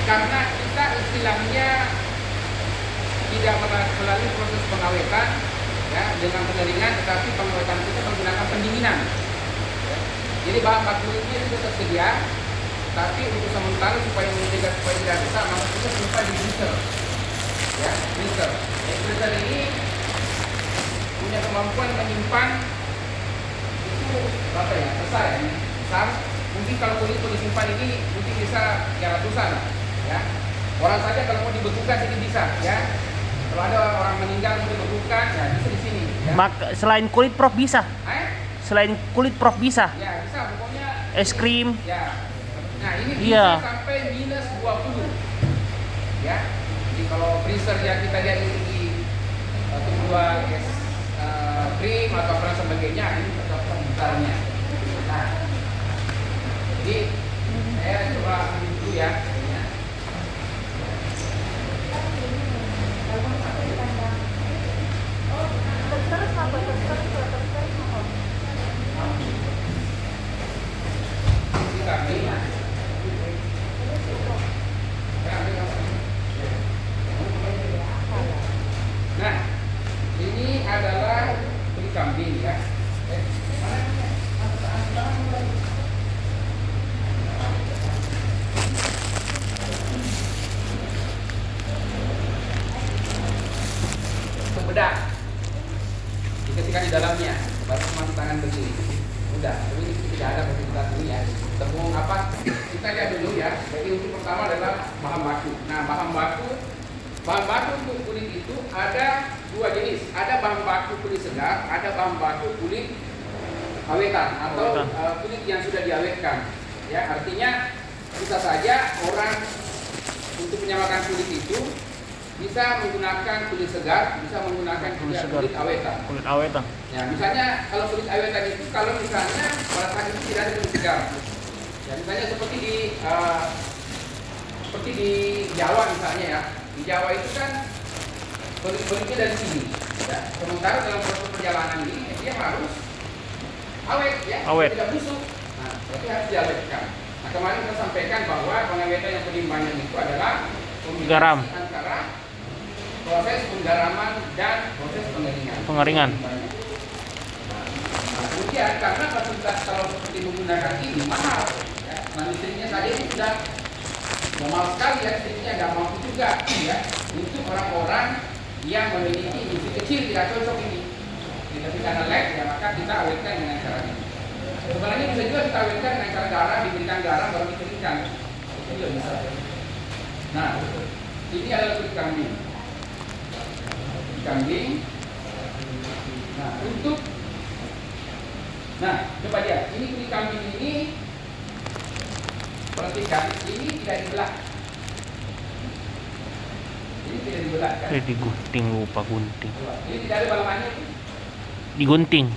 karena kita istilahnya tidak melalui proses pengawetan ya dengan pengeringan, tetapi pengawetan kita menggunakan pendinginan. Ya. Jadi bahan bakunya itu tersedia, tapi untuk sementara supaya mencegah supaya tidak rusak, maka kita simpan di freezer. Ya, freezer. Freezer ini punya kemampuan menyimpan itu berapa ya? Besar ya, besar. Mungkin kalau kulit disimpan ini mungkin bisa 300-an, ya. Orang saja kalau mau dibekukan ini bisa, ya. Kalau ada orang meninggal mau dibekukan, ya bisa di sini. Ya. Selain kulit Prof bisa? Selain kulit Prof bisa? Ya bisa, pokoknya. Es krim? Ya. Nah ini bisa sampai minus 20, ya. Jadi kalau freezer yang kita lihat di jual es krim atau apa sebagainya, ini tetap besarnya. Nah. Jadi saya coba ambil dulu ya. Nah, ini adalah kulit kambing ya. Bedak dikasihkan di dalamnya, baru masuk tangan begini. Udah, tapi ini tidak ada fasilitas ini ya. Tepung apa? Kita lihat dulu ya. Jadi untuk pertama adalah bahan baku. Nah, bahan baku untuk kulit itu ada dua jenis. Ada bahan baku kulit segar, ada bahan baku kulit awetan atau kulit yang sudah diawetkan. Ya, artinya bisa saja orang untuk menyamakan kulit itu bisa menggunakan kulit segar, bisa menggunakan kulit awetan. Kulit awetan. Ya, misalnya kalau kulit awetan itu kalau misalnya pada saat itu tidak ada kulit segar. Ya, misalnya seperti di Jawa misalnya ya. Di Jawa itu kan kulitnya dari sini. Ya. Sementara dalam proses perjalanan ini dia harus awet ya, tidak busuk. Nah, berarti harus diawetkan. Nah, kemarin kita sampaikan bahwa pengawetan yang paling banyak itu adalah garam antara proses penggaraman dan proses pengeringan. Nah, kemudian karena fasilitas kalau seperti menggunakan ini mahal, ya, nah listriknya saja ini sudah mahal sekali ya, listriknya nggak mampu juga, ya, untuk orang-orang yang memiliki industri kecil tidak cocok ini. Tapi karena lag, ya maka kita awetkan dengan cara ini. Sebenarnya bisa juga kita awetkan dengan cara garam, diberikan garam baru dikeringkan. Itu juga bisa. Nah, ini adalah kulit kambing. Nah, coba lihat. Ini kulit kambing ini, perhatikan, ini tidak dibelah. Ini tidak dibelah kan? Digunting, lupa gunting. Ini tidak ada balamannya. Digunting.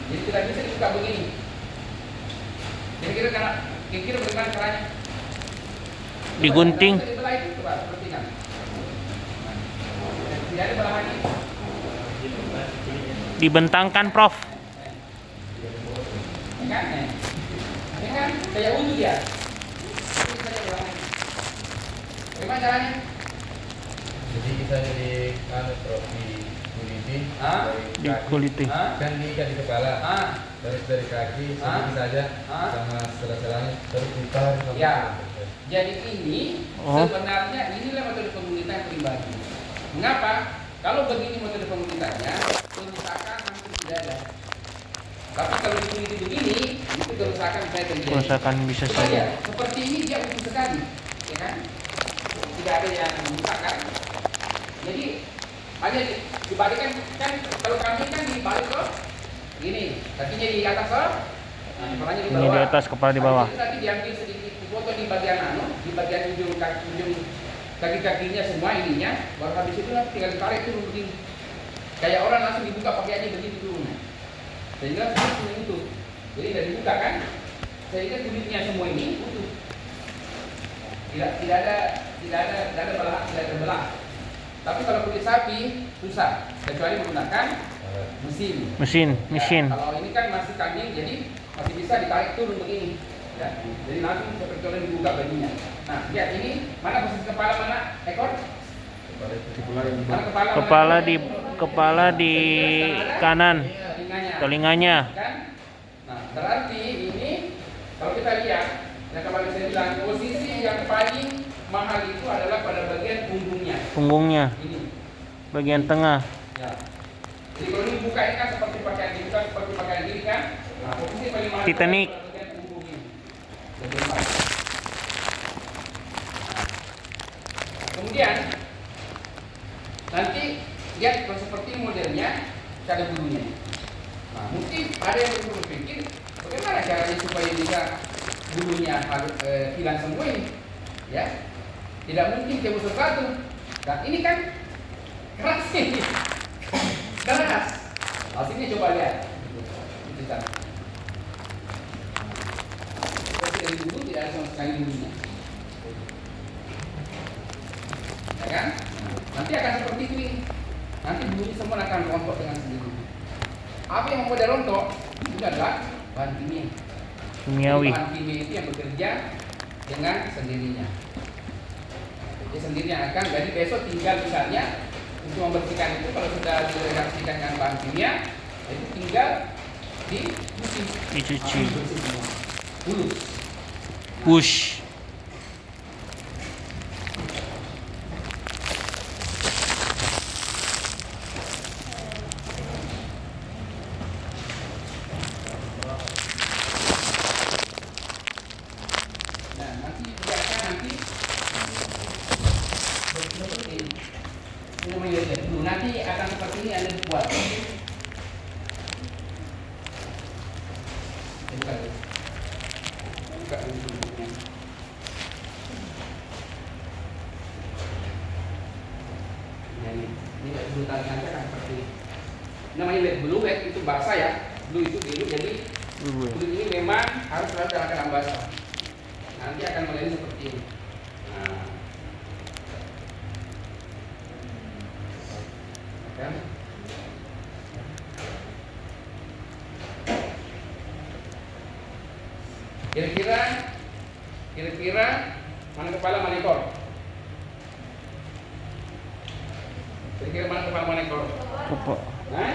Jadi tidak bisa dibuka begini. Kira-kira bagaimana caranya? Digunting. Dibelah itu, coba perhatikan. Tidak ada belahannya. Dibentangkan, Prof. Ini kan kayak ungu dia. Bagaimana caranya? Jadi kita jadi Prof dikulitin. Kan diikat di kepala, dari kaki sedikit saja sama sela-selanya terus ditarik. Ya. Jadi ini sebenarnya inilah metode pengulitan pribadi. Mengapa? Kalau begini metode pengulitannya, kerusakan hampir tidak ada. Tapi kalau dikuliti begini, itu kerusakan bisa terjadi. Kerusakan bisa saja. Seperti ini dia utuh sekali, ya kan? Tidak ada yang merusakan. Jadi hanya dibalikan kan, kalau kambing kan dibalik loh, gini, kakinya di atas loh, nah kepalanya di bawah. Ini di atas, kepala di bawah. Nanti diambil sedikit foto di bagian di bagian ujung kaki-kakinya semua ininya, baru habis itu nanti tinggal ditarik turun begini. Kayak orang langsung dibuka pakai aja begini turun. Sehingga semua utuh. Jadi dari dibuka kan, sehingga kulitnya semua ini utuh. Tidak ada belah, tidak terbelah. Tapi kalau kulit sapi susah, kecuali menggunakan mesin. Mesin. Ya, kalau ini kan masih kambing, jadi masih bisa ditarik turun begini. Ya. Jadi langsung seperti orang dibuka bajunya. Nah, lihat ini mana posisi kepala, mana ekor? Mana kepala? Kepala di kanan, telinganya. Kan? Nah, berarti ini kalau kita lihat, yang kemarin saya bilang posisi yang paling mahal itu adalah pada bagian punggungnya. Ini. Bagian tengah. Ya. Jadi kalau ini buka ini kan seperti pakaian ini kan, seperti pakaian ini kan. Nah, posisi paling mahal Titanic. adalah bagian punggung ini. Bagian depan. Kemudian nanti lihat kalau seperti modelnya ada bulunya. Nah, mungkin ada yang berpikir bagaimana caranya supaya bisa bulunya harus hilang semua ini, ya? Tidak mungkin cabut satu. Nah, ini kan keras ini, keras. Nah, sini coba lihat. Itu kan. Seperti dari bulu tidak ada sama sekali bulunya. Ya kan? Nanti akan seperti ini. Nanti bulunya semua akan rontok dengan sendiri. Apa yang membuat dia rontok? Itu adalah bahan kimia. Kimiawi. Bahan kimia itu yang bekerja dengan sendirinya. Jadi sendiri yang akan. Jadi besok tinggal misalnya untuk membersihkan itu kalau sudah direaksikan dengan bahan kimia, itu tinggal Dicuci. Bulus. Push. Nah, nanti biarkan nanti akan seperti ini Anda buat. Buka dulu. Ini dulu tangan kan seperti ini. Namanya blue wet itu basah ya. Blue itu biru, jadi blue ini memang harus selalu dalam keadaan basah. Nanti akan mulai seperti ini. Nah, kan? Kira-kira mana kepala mana ekor? Kira-kira mana kepala mana ekor? Nah?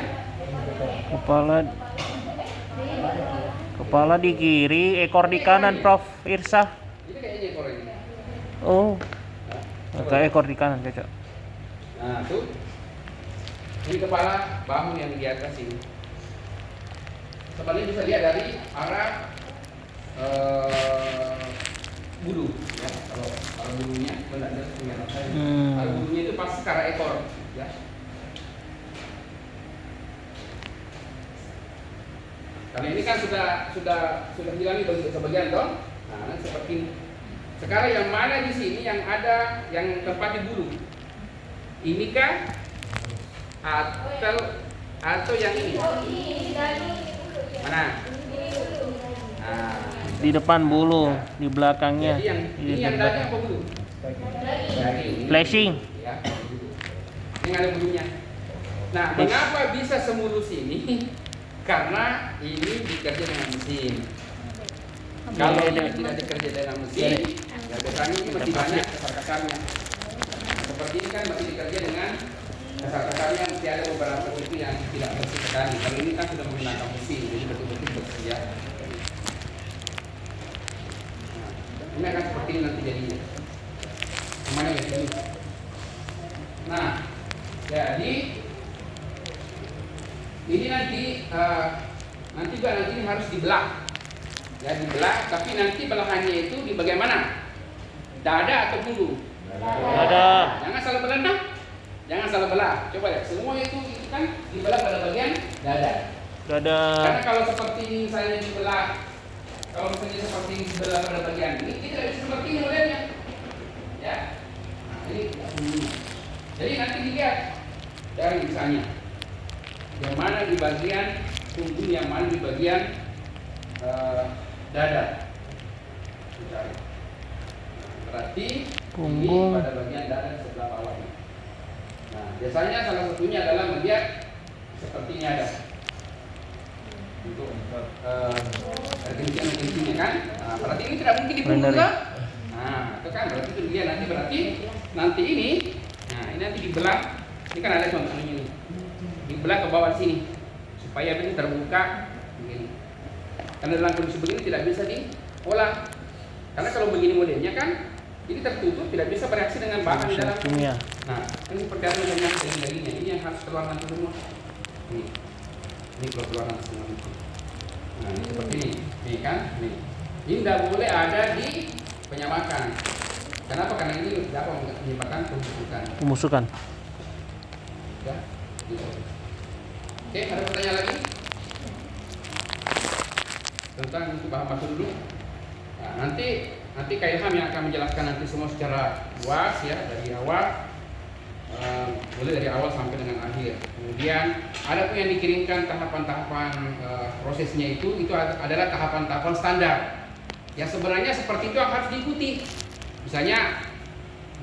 Kepala di kiri, ekor di kanan, Prof. Irsa. Ini kayaknya ekor ini. Oh. Kayak ekor di kanan, cocok. Nah, tuh. Ini kepala, bahu yang di atas ini. Sebenarnya bisa lihat dari arah bulu, ya. Kalau bulunya, benar kelihatan saya. Kalau bulunya itu pasti ke arah ekor, ya. Karena ini kan sudah hilang di sebagian toh. Nah, seperti ini. Sekarang yang mana di sini yang ada yang tempat di bulu? Ini kah? Atau yang ini? Mana? Nah, Di depan bulu, di belakangnya. jadi ini yang daging apa bulu? Daging. Flashing. Ya, ini ada bulunya. Nah, mengapa bisa semulus ini? Karena ini bekerja dengan mesin. Kalau ini tidak bekerja dengan mesin, ya biasanya ini masih banyak kasar-kasarnya. Seperti ini kan masih bekerja dengan kasar-kasarnya, masih ada beberapa titik yang tidak bersih sekali. Kalau ini kan sudah menggunakan mesin, jadi betul-betul bersih ya. Nah, ini akan seperti ini nanti jadinya. Kemana ya ini? Nah, jadi ini nanti juga nanti harus dibelah, ya dibelah. Tapi nanti belahannya itu di bagian mana? Dada atau punggung? Dada. Jangan salah belah, nah. Jangan salah belah. Coba ya, semua itu kan dibelah pada bagian dada. Dada. Karena kalau seperti misalnya dibelah, kalau misalnya seperti ini dibelah pada bagian ini, tidak bisa seperti ini modelnya, ya. Nah, ini punggung. Jadi nanti dilihat dari misalnya yang mana di bagian punggung, yang mana di bagian dada. Berarti Punggung. ini pada bagian dada sebelah bawahnya. Nah, biasanya salah satunya adalah melihat seperti ini ada. Untuk kegentingan kan. Nah, berarti ini tidak mungkin dipukul Benar, ya. kan? Nah, itu kan berarti itu dia nanti ini, nah ini nanti dibelah. Ini kan ada contohnya ini, dibelah ke bawah sini supaya ini terbuka begini. Karena dalam kondisi begini tidak bisa diolah. Karena kalau begini modelnya kan, ini tertutup tidak bisa bereaksi dengan bahan di dalam. Kimia. Nah, ini seperti apa dengan dagingnya? Ini yang harus keluar nanti semua. Ini keluar nanti semua. Nah, ini seperti ini kan? Ini tidak boleh ada di penyamakan. Kenapa? Karena ini dapat menyebabkan Pembusukan. Ya, gitu. Oke, ada pertanyaan lagi? Tentang untuk bahan baku dulu. Nah, nanti Kak Ilham yang akan menjelaskan nanti semua secara luas ya, dari awal. Boleh dari awal sampai dengan akhir. Kemudian ada pun yang dikirimkan tahapan-tahapan prosesnya itu adalah tahapan-tahapan standar. Yang sebenarnya seperti itu yang harus diikuti. Misalnya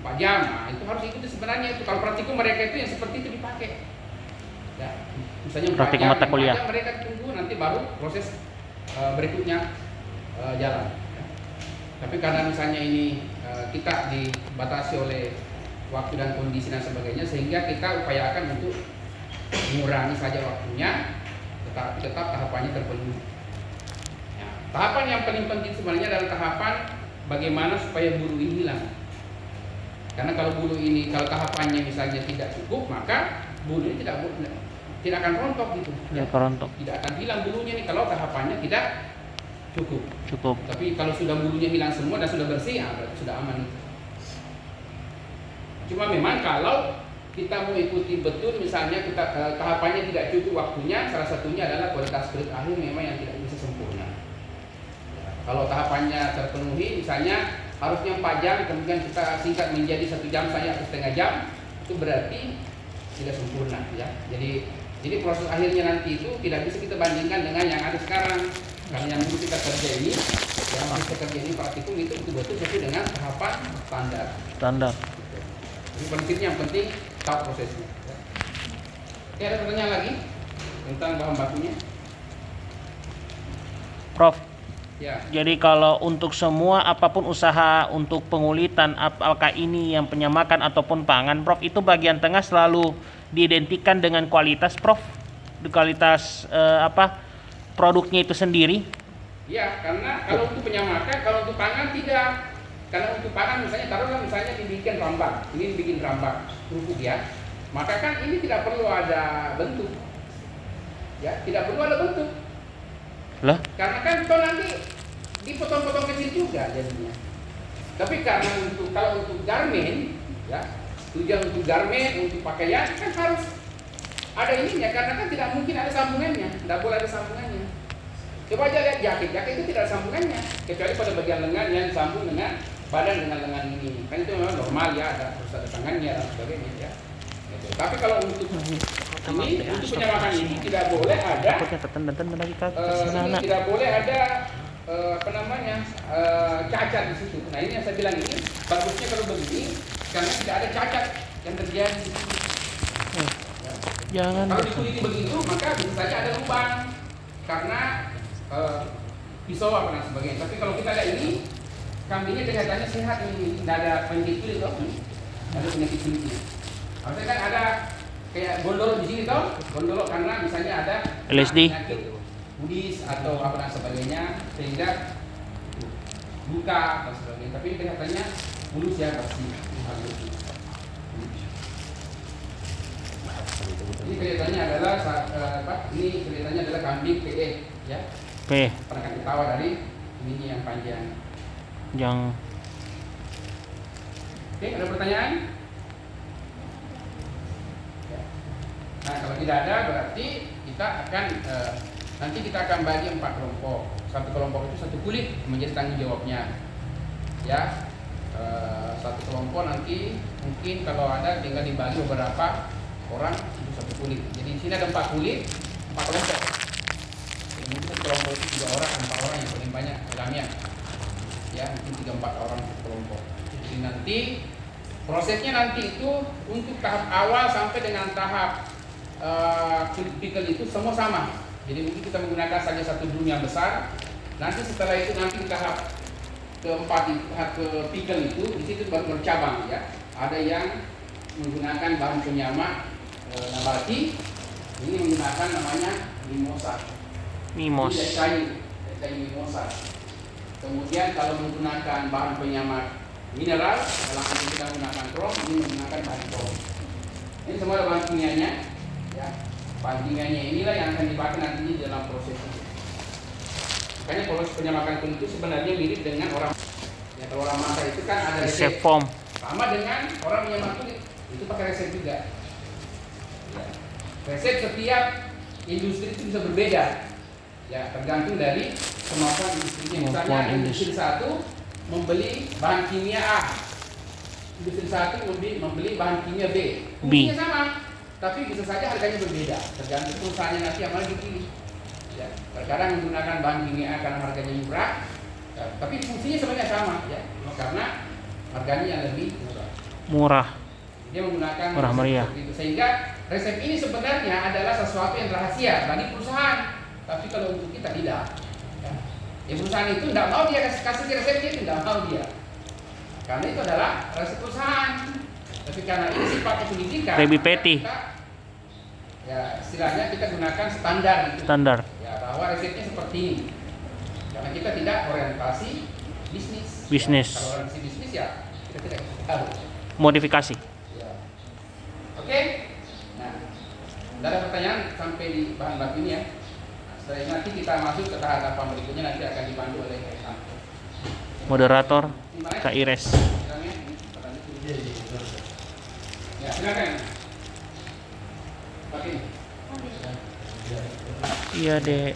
4 jam, nah itu harus ikuti sebenarnya itu. Kalau praktikum mereka itu yang seperti itu dipakai. Ya, misalnya 4 Praktikum jam, mata kuliah. 4 jam mereka tunggu nanti baru proses berikutnya jalan. Ya. Tapi karena misalnya ini kita dibatasi oleh waktu dan kondisi dan sebagainya, sehingga kita upayakan untuk mengurangi saja waktunya, tetapi tetap tahapannya terpenuhi. Ya, tahapan yang paling penting sebenarnya adalah tahapan bagaimana supaya bulu ini hilang. Karena kalau tahapannya misalnya tidak cukup, maka bulu ini tidak akan rontok gitu. Ya, rontok. Tidak akan hilang bulunya nih kalau tahapannya tidak cukup. Tapi kalau sudah bulunya hilang semua dan sudah bersih, berarti sudah aman. Cuma memang kalau kita mau ikuti betul, misalnya tahapannya tidak cukup waktunya, salah satunya adalah kualitas kulit akhir memang yang tidak bisa sempurna. Kalau tahapannya terpenuhi, misalnya harusnya 4 jam, kemudian kita singkat menjadi 1 jam saja atau setengah jam, itu berarti tidak sempurna ya. Jadi proses akhirnya nanti itu tidak bisa kita bandingkan dengan yang ada sekarang. Karena yang dulu kita kerja ini, yang kita kerja ini praktikum itu betul-betul sesuai dengan tahapan standar. Jadi yang penting tahu prosesnya. Oke, ada pertanyaan lagi tentang bahan bakunya? Prof, Ya. jadi kalau untuk semua apapun usaha untuk pengulitan, apakah ini yang penyamakan ataupun pangan, Prof, itu bagian tengah selalu diidentikan dengan kualitas, Prof? Kualitas produknya itu sendiri? Ya, karena kalau untuk penyamakan, kalau untuk pangan tidak. Karena untuk pangan misalnya dibikin rambak, ini dibikin rambak kerupuk ya, maka kan ini tidak perlu ada bentuk, ya tidak perlu ada bentuk. Lah? Karena kan itu nanti dipotong-potong kecil juga jadinya. Tapi karena kalau untuk garmen, ya tujuan untuk garmen, untuk pakaian kan harus ada ininya, karena kan tidak mungkin ada sambungannya, tidak boleh ada sambungannya. Coba aja lihat jaket itu tidak ada sambungannya, kecuali pada bagian lengan yang disambung dengan badan dengan lengan ini, kan itu memang normal ya, harus ada tangannya dan sebagainya ya. Gitu. Tapi kalau untuk ini, untuk penyamakan ini tidak boleh ada, ini tidak boleh ada cacat di situ. Nah ini yang saya bilang ini bagusnya kalau begini, karena tidak ada cacat yang terjadi di situ. Jangan. Kalau dikuliti begitu, maka bisa saja ada lubang karena pisau dan sebagainya. Tapi kalau kita lihat ini, kambingnya kelihatannya sehat, ini tidak ada penyakit kulit toh, ada penyakit kulitnya. Harusnya kan ada kayak gondolo di sini toh, gondolo karena misalnya ada LSD, penyakit kudis atau apa dan sebagainya, sehingga luka dan sebagainya. Tapi kelihatannya mulus ya, bersih. Ini kelihatannya adalah ini kelihatannya adalah kambing PE ya. P. Pernah ketawa dari ininya yang panjang. Yang. Oke, ada pertanyaan? Ya. Nah, kalau tidak ada berarti kita akan nanti kita akan bagi 4 kelompok. Satu kelompok itu satu kulit menjadi tanggung jawabnya. Ya, satu kelompok nanti mungkin kalau ada tinggal dibagi beberapa orang itu satu kulit. Jadi di sini ada 4 kulit, 4 kelompok. Jadi mungkin kelompok itu 3 orang, 4 orang yang paling banyak dalamnya. Ya, mungkin 3-4 orang satu kelompok. Jadi nanti prosesnya nanti itu untuk tahap awal sampai dengan tahap kulit pickle itu semua sama. Jadi mungkin kita menggunakan saja satu drum yang besar, Nanti setelah itu nanti tahap keempat itu, tahap ketiga itu di situ baru bercabang ya. Ada yang menggunakan bahan penyamak nabati, ini menggunakan namanya mimosa. Mimos. Ini dari kayu mimosa. Kemudian kalau menggunakan bahan penyamak mineral, dalam hal ini kita menggunakan krom, ini menggunakan bahan krom. Ini semua ada bahan kimianya, ya. Bahan kimianya inilah yang akan dipakai nantinya dalam proses itu. Makanya proses penyamakan kulit itu sebenarnya mirip dengan orang, ya kalau orang masak itu kan ada Resep resep. foam. Sama dengan orang menyamak kulit, itu pakai resep juga. Ya. Resep setiap industri itu bisa berbeda, ya tergantung dari kemampuan industrinya. Misalnya Kemampuan industri satu membeli bahan kimia A, industri satu membeli bahan kimia B. Fungsinya sama, tapi bisa saja harganya berbeda, tergantung perusahaannya nanti yang mana dipilih. Ya, terkadang menggunakan bahan kimia A karena harganya murah, ya, tapi fungsinya sebenarnya sama, ya, karena harganya yang lebih Murah. dia menggunakan Murah meriah. itu. Sehingga resep ini sebenarnya adalah sesuatu yang rahasia bagi perusahaan, tapi kalau untuk kita tidak. Ya, perusahaan itu tidak mau dia kasih resepnya, itu tidak mau dia, karena itu adalah resep perusahaan. Tapi karena ini sifatnya pendidikan, Lebih maka petty. kita, ya istilahnya kita gunakan standar itu. Standar. Ya, bahwa resepnya seperti ini, karena kita tidak orientasi bisnis. Bisnis. Ya, kalau orientasi bisnis ya kita tidak tahu. Modifikasi. Ya. Oke. Nah, tidak ada pertanyaan sampai di bahan baku ini ya. Nah, setelah ini nanti kita masuk ke tahapan berikutnya, nanti akan dibantu oleh Kak. Moderator Kak Ires. Silakan, pertanyaan dulu. Ya, silakan. Pakai. Iya, Dek.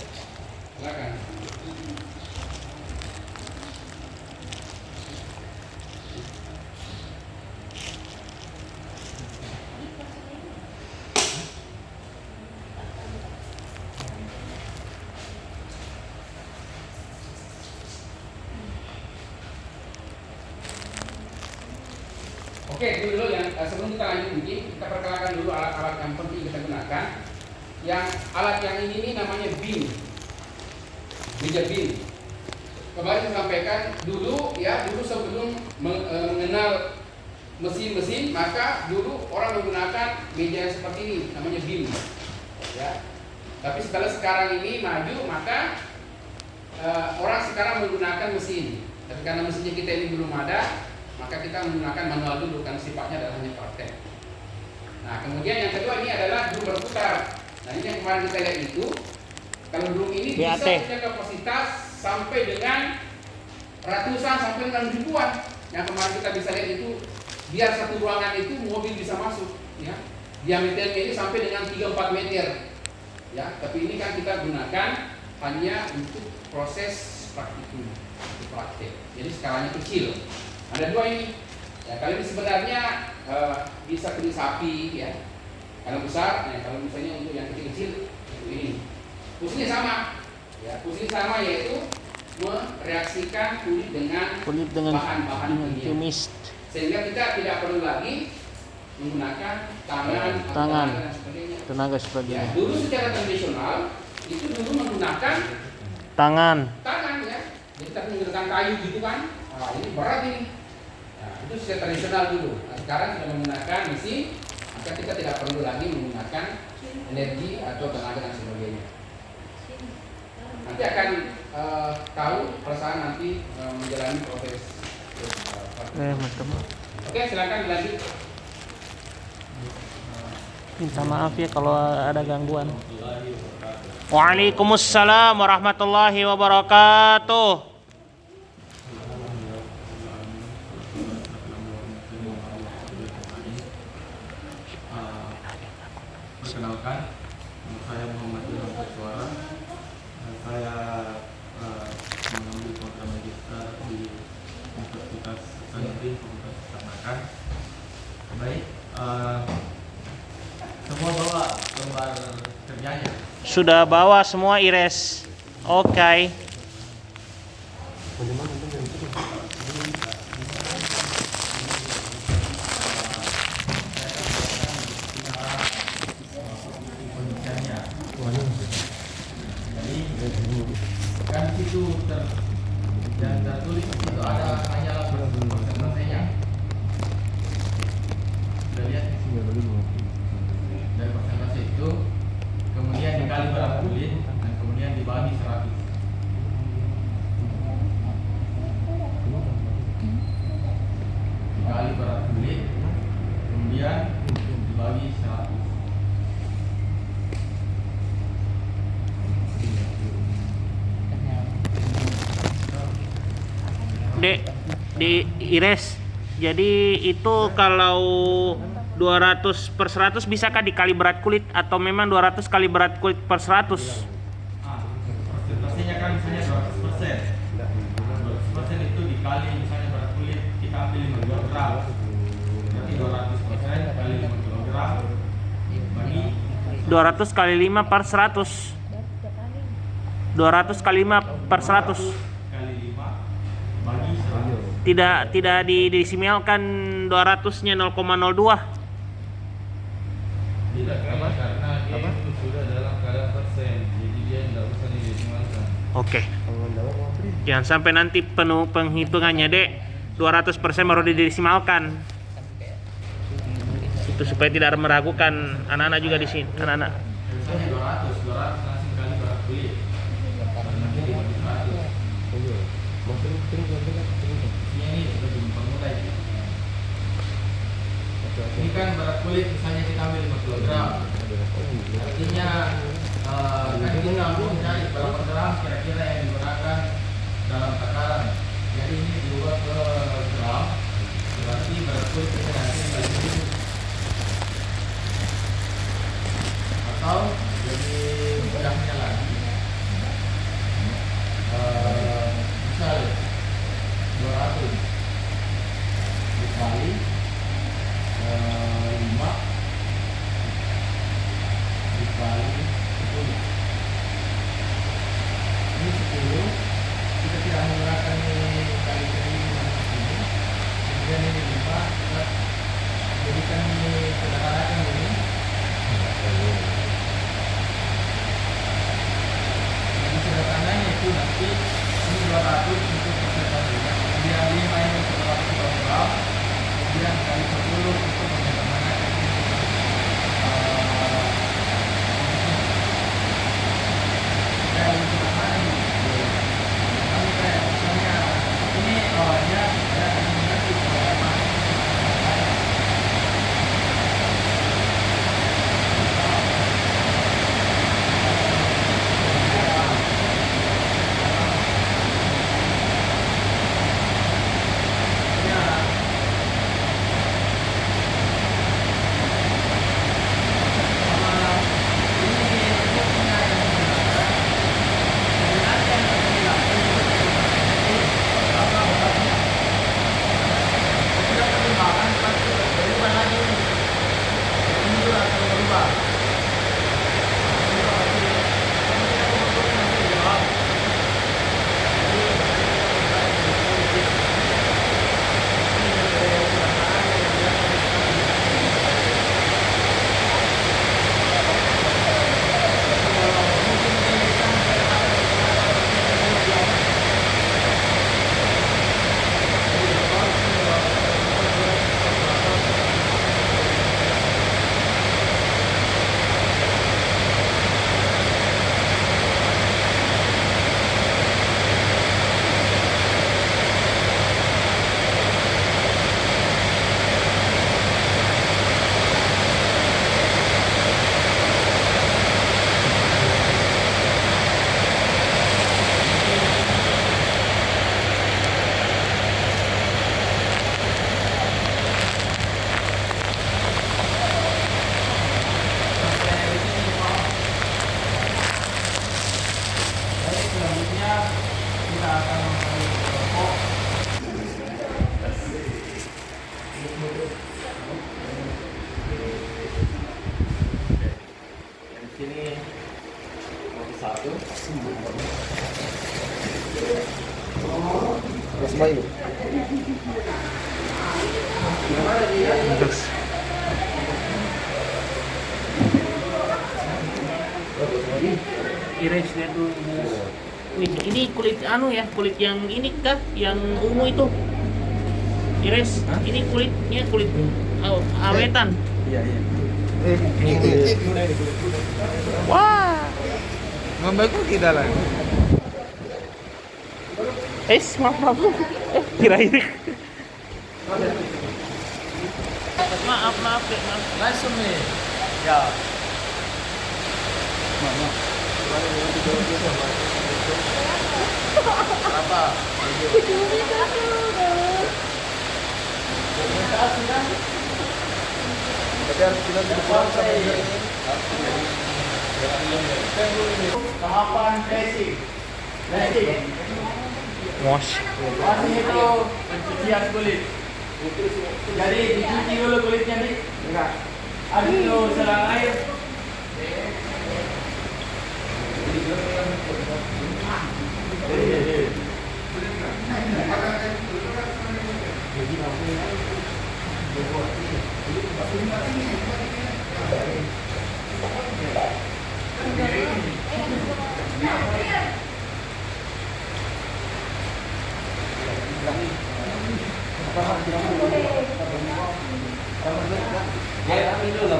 Silakan. Oke, dulu yang sebelum kita lanjut mungkin kita perkenalkan dulu alat-alat yang penting kita gunakan. Yang alat yang ini namanya bin, meja bin. Kemarin saya sampaikan dulu ya, dulu sebelum mengenal mesin-mesin, maka dulu orang menggunakan meja yang seperti ini, namanya bin. Ya. Tapi setelah sekarang ini maju, maka orang sekarang menggunakan mesin. Tapi karena mesinnya kita ini belum ada, maka kita menggunakan manual dulu, kan sifatnya adalah hanya praktek. Nah, kemudian yang kedua ini adalah drum berputar. Nah, ini yang kemarin kita lihat itu, kalau drum ini bisa BAT. punya kapasitas sampai dengan ratusan sampai dengan ribuan. Yang kemarin kita bisa lihat itu, biar satu ruangan itu mobil bisa masuk, ya. Diameternya ini sampai dengan 3-4 meter. Ya, tapi ini kan kita gunakan hanya untuk proses praktikum, untuk praktek. Jadi skalanya kecil. Ada dua ini. Ya, kalau ini sebenarnya bisa kulit sapi, ya. Kalau besar, ya, kalau misalnya untuk yang kecil-kecil itu ini. Fungsinya sama. Ya, fungsinya sama yaitu mereaksikan kulit dengan bahan-bahan kimia. tumis. Sehingga kita tidak perlu lagi menggunakan tangan, Tangan. dan sebagainya. Tenaga Ya, sebagainya. dulu secara tradisional itu dulu menggunakan Tangan. tangan ya. Jadi kita menggunakan kayu gitu kan. Nah, ini berat ini. Nah, itu secara tradisional dulu. Nah, sekarang sudah menggunakan mesin, maka kita tidak perlu lagi menggunakan energi atau tenaga dan sebagainya. Nanti akan tahu perasaan nanti menjalani proses. Mantap. Oke, silakan dilanjut. Minta maaf ya kalau ada gangguan. Waalaikumsalam warahmatullahi wabarakatuh. Perkenalkan, saya Muhammad Ilham Suara. Saya mengambil program magister di Universitas Hasanuddin Fakultas Peternakan. Baik, semua bawa lembar kerjanya. Sudah bawa semua Ires. Oke. Jadi kan situ kulit, kemudian dibagi 100. Dek, di Ires. Jadi itu kalau 200/100 bisakah dikali berat kulit atau memang 200 kali berat kulit per 100? Persentasenya kan misalnya 200%. 200% itu dikali misalnya berat kulit kita ambil 5 kg. Berarti 200% kali 5 kg bagi 200 kali 5 per 100. 200 kali 5 per 100. kali 5 bagi 100. Tidak didesimalkan 200-nya 0,02. Tidak apa? Karena dia itu sudah dalam keadaan persen, jadi dia tidak usah didesimalkan. Oke. Jangan sampai nanti penuh penghitungannya, Dek. 200% baru didesimalkan. Itu supaya tidak meragukan anak-anak juga di sini, anak-anak. Misalnya 200 langsung kali berat kulit. Nanti dibagi 100. Ini lebih mempermudah. Ini kan berat kulit misalnya kita ambil 5 kg. Artinya kan kita mau mencari berapa gram kira-kira yang digunakan dalam takaran. Jadi ini diubah ke gram. Berarti berat kulit kita nanti dibagi. Atau jadi mudahnya lagi. Misalnya 200 dikali 5 dikali 10. Ini 10. Kita tidak menggunakan ini kali ini. Kemudian ini 5 kita jadikan ini sederhanakan ini. Jadi sederhananya itu nanti ini 200 untuk persentasenya. Kemudian 5 ini untuk 100 kg. Kemudian kali 10 untuk menyederhanakan ini. Kayak lebih sederhana ini. Kami kayak misalnya ini awalnya saya akan mengerti bagaimana Ires lihat dulu. Ini kulit anu ya, kulit yang ini kah? Yang ungu itu. Ires, ini kulitnya kulit awetan. Iya. Wah. Membaku tidak lah. Maaf. Kira-kira. Maaf, Dek, maaf. Langsung nih. Ya. Berapa? Tapi harus kita pulang sampai ini. Tahapan dressing. Dressing. Wash. Washing itu pencucian kulit. Jadi dicuci dulu kulitnya nih. Enggak. Habis itu selang air.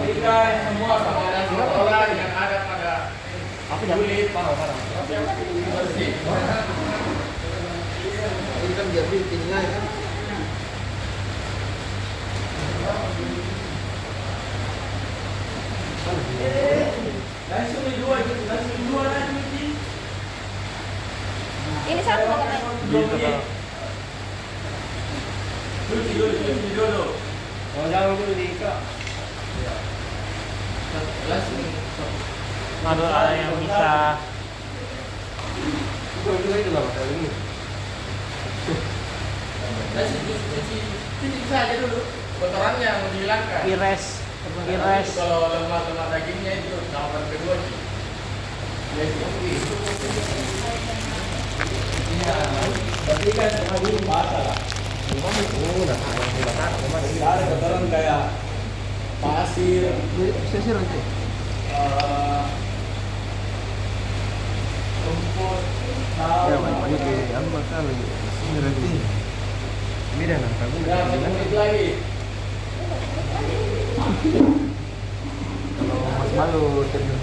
Jika semua makanan kotoran yang ada pada kulit bersih. Ini kan biar tinggal kan. Langsung dua cuci. Ini satu katanya. Cuci dulu. Oh, jangan dulu diikat. Langsung. Aduh, ada yang bisa. Itu lah Mas ini. Langsung cuci saja dulu. Kotorannya mau dihilangkan. Ires. Kalau lemak-lemak dagingnya itu tahapan kedua sih. Ya itu. Iya. Berarti kan ini basah lah. Ada kotoran kayak pasir, Sisir nanti. rumput, Ya, banyak ke apa kan lagi. Ini nanti. Ini dah nak tahu. dan sedikit lagi. Kalau Mas Balu terjun.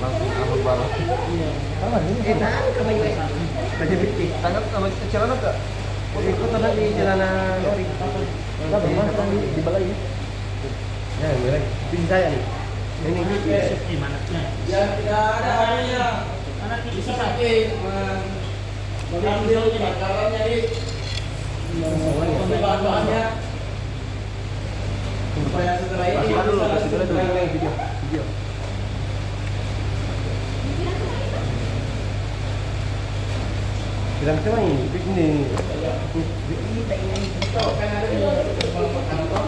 Langsung ambil baru. Iya. Sama ini. Baju putih. Tangan sama celana tak? Ikut tadi di jalanan lori. Tapi di balai. Ya, mulai. Pin saya nih. Ini Gimana? Yang tidak ada harinya. Bisa pakai mengambil bakarannya nih. Bahan-bahannya supaya setelah ini kasih dulu, bisa kasih dulu tuh langsung video. Bilang cuma ini, ini. kan ada di kantor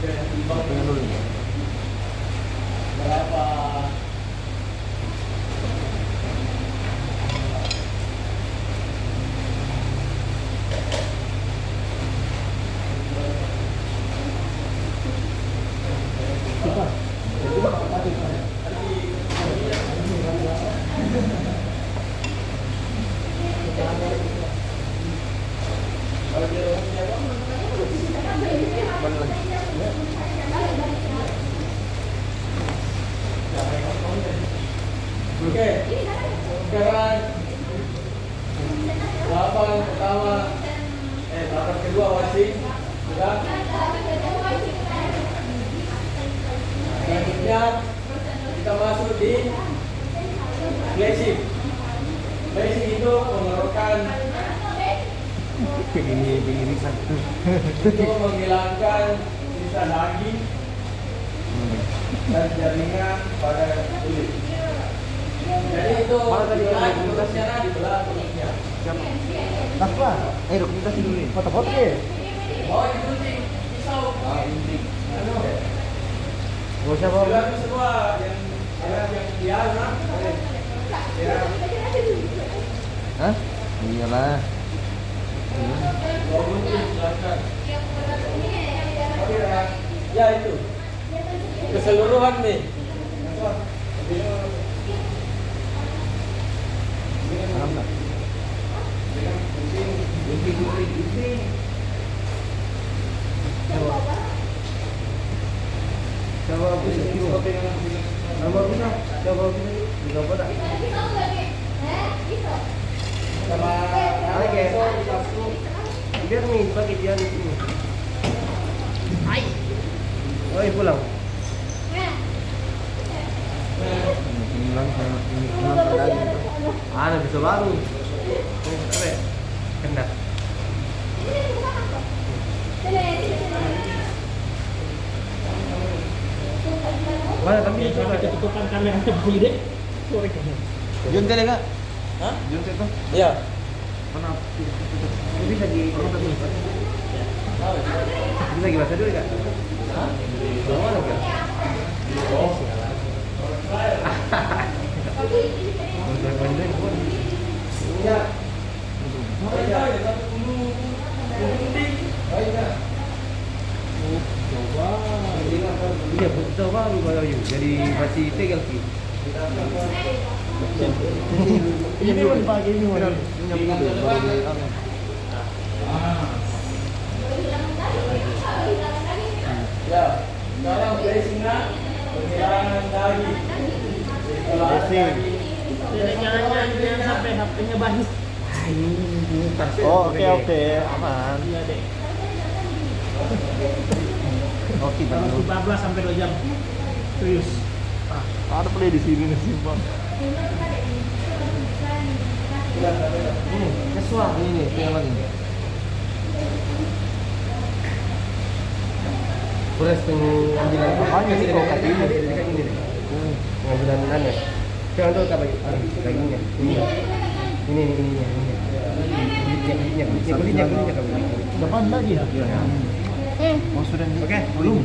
Pengen dulu. berapa Oke, sekarang tahapan kedua washing sudah. Selanjutnya kita masuk di flashing. Flashing itu mengeluarkan Ini irisan. itu menghilangkan sisa daging dan jaringan pada kulit. Jadi itu Mana tadi yang dibelah dokumentasi? kulitnya, dibelah kulitnya. Apa? Dokumentasi dulu nih. Foto-foto ya? Oh, digunting pisau. Anu, Gak usah bawa. bilang semua yang dia nah. Ya, Hah? Iyalah. mau gunting silakan. Ya itu. Keseluruhan nih. Paham tak? Coba aku sih. Nama kita. Coba kita. Juga apa tak? Sama Oke. Biar nih pakai dia di sini. Oh, pulang. Hilang lagi. Ada bisa baru. Kena. Mana tapi itu ketutupan kamera begini. Sorry. Junte enggak? Hah? Junte itu? Iya. Mana itu bisa di Bisa lagi bahasa dulu enggak? Hah? Mana enggak? Oh. Ya. Iya, coba lu bayu. Jadi masih tegal sih. Ini pagi ini mau. Ya, sekarang dressingnya penghilangan daging. Jangan sampai HP-nya bahis. Oh, oke, aman. Iya deh. Oke, Kalau 14 sampai 2 jam. Serius. ada play di sini nih simpang. Ini, kesuah ini yang lagi. Beres pengambilan apanya sih kok kaki ini ini. Pengambilan aneh. Jangan tuh apa dagingnya. Ini. Kulitnya. Depan lagi ya? Oh sudah nih. Oke, belum.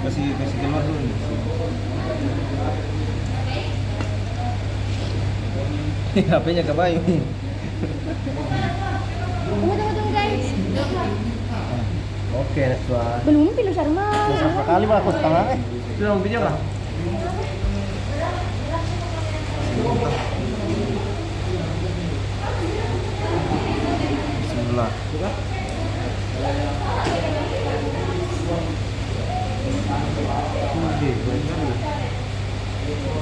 Kasih keluar dulu nih. HP-nya ke Bayu. Tunggu guys. Oke, Naswa. Belum pilih Sharma. Berapa kali mah aku setengah Sudah mau video kah? Bismillah.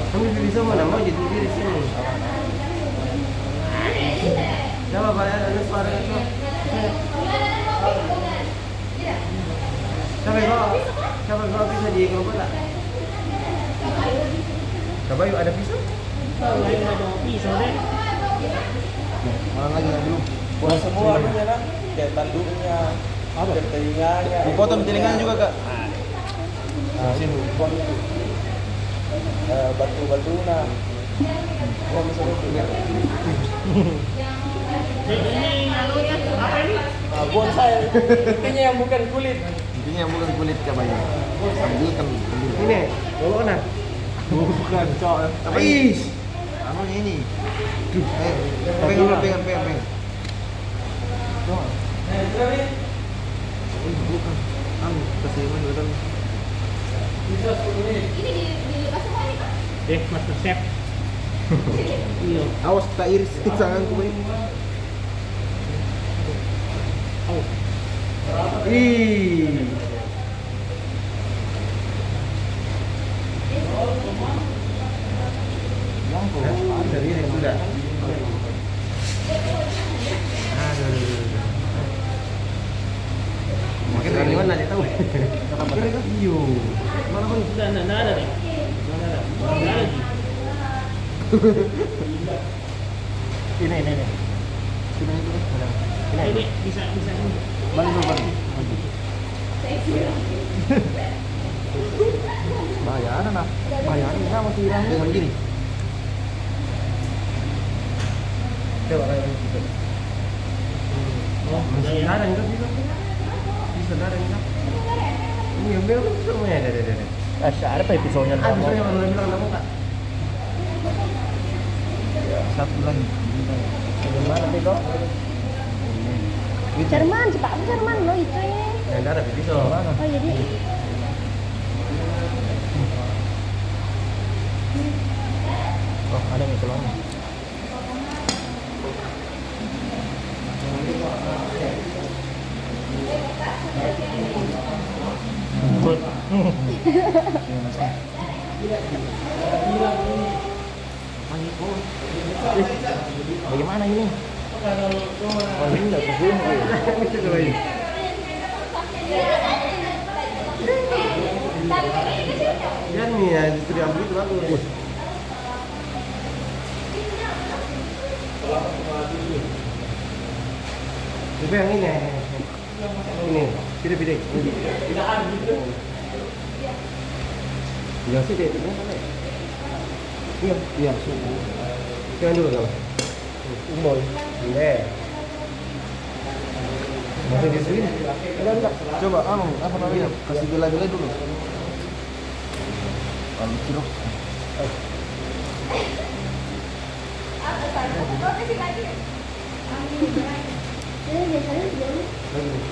Kamu bisa mana mau jadi diri sini. Coba bayar ada suara itu. Coba bisa di kelompok tak? Coba yuk ada pisau. Kalau lain ada pisau deh. Orang lagi belum. Buat semua anunya kan, kayak tanduknya, kayak telinganya. Dipotong telinganya juga kak. Sini, batu-batuna. Oh, misalnya itu. Ini anunya apa ini? Bonsai. Intinya yang bukan kulit. Intinya yang bukan kulit kak Bayu. Ambilkan. Ini, bawa mana? Bukan cok. Apa ini? Apa ini? Pegang. Bukan. Kesini betul. Bisa 10 menit. Master Chef. Iya. Awas tak iris tanganku Bayu. Ih. Dari ini sudah. Mungkin dari mana aja tahu. Iyo. Mana pun sudah enggak ada nih. Mana ada? Enggak ada lagi. Ini. Ini bisa ini. Balik. Bayaran nah. Bayaran enggak mau hilang. Dengan gini. Coba kayak gitu. Oh, Masih ya. ada enggak bisa? Bisa ada enggak? Ini ambil semua ya, ada. Ada apa pisaunya? Ah, pisaunya baru bilang enggak mau Kak. Satu lagi. Gimana sih kok? Jerman, cepat Jerman lo itu ya. Yang ada pisau. Oh jadi Oh, ada yang keluar. Bagaimana ini? Oh, ini enggak kesini. ini ya, itu diambil itu bagus. Coba yang ini. Ini, pilih. Ya sih deh, itu mana? Iya, suhu. Jangan dulu kalau. Umboy. Iya. Masih di sini? Enggak. Coba apa namanya? Kasih bela-bela dulu. Ambil kilo.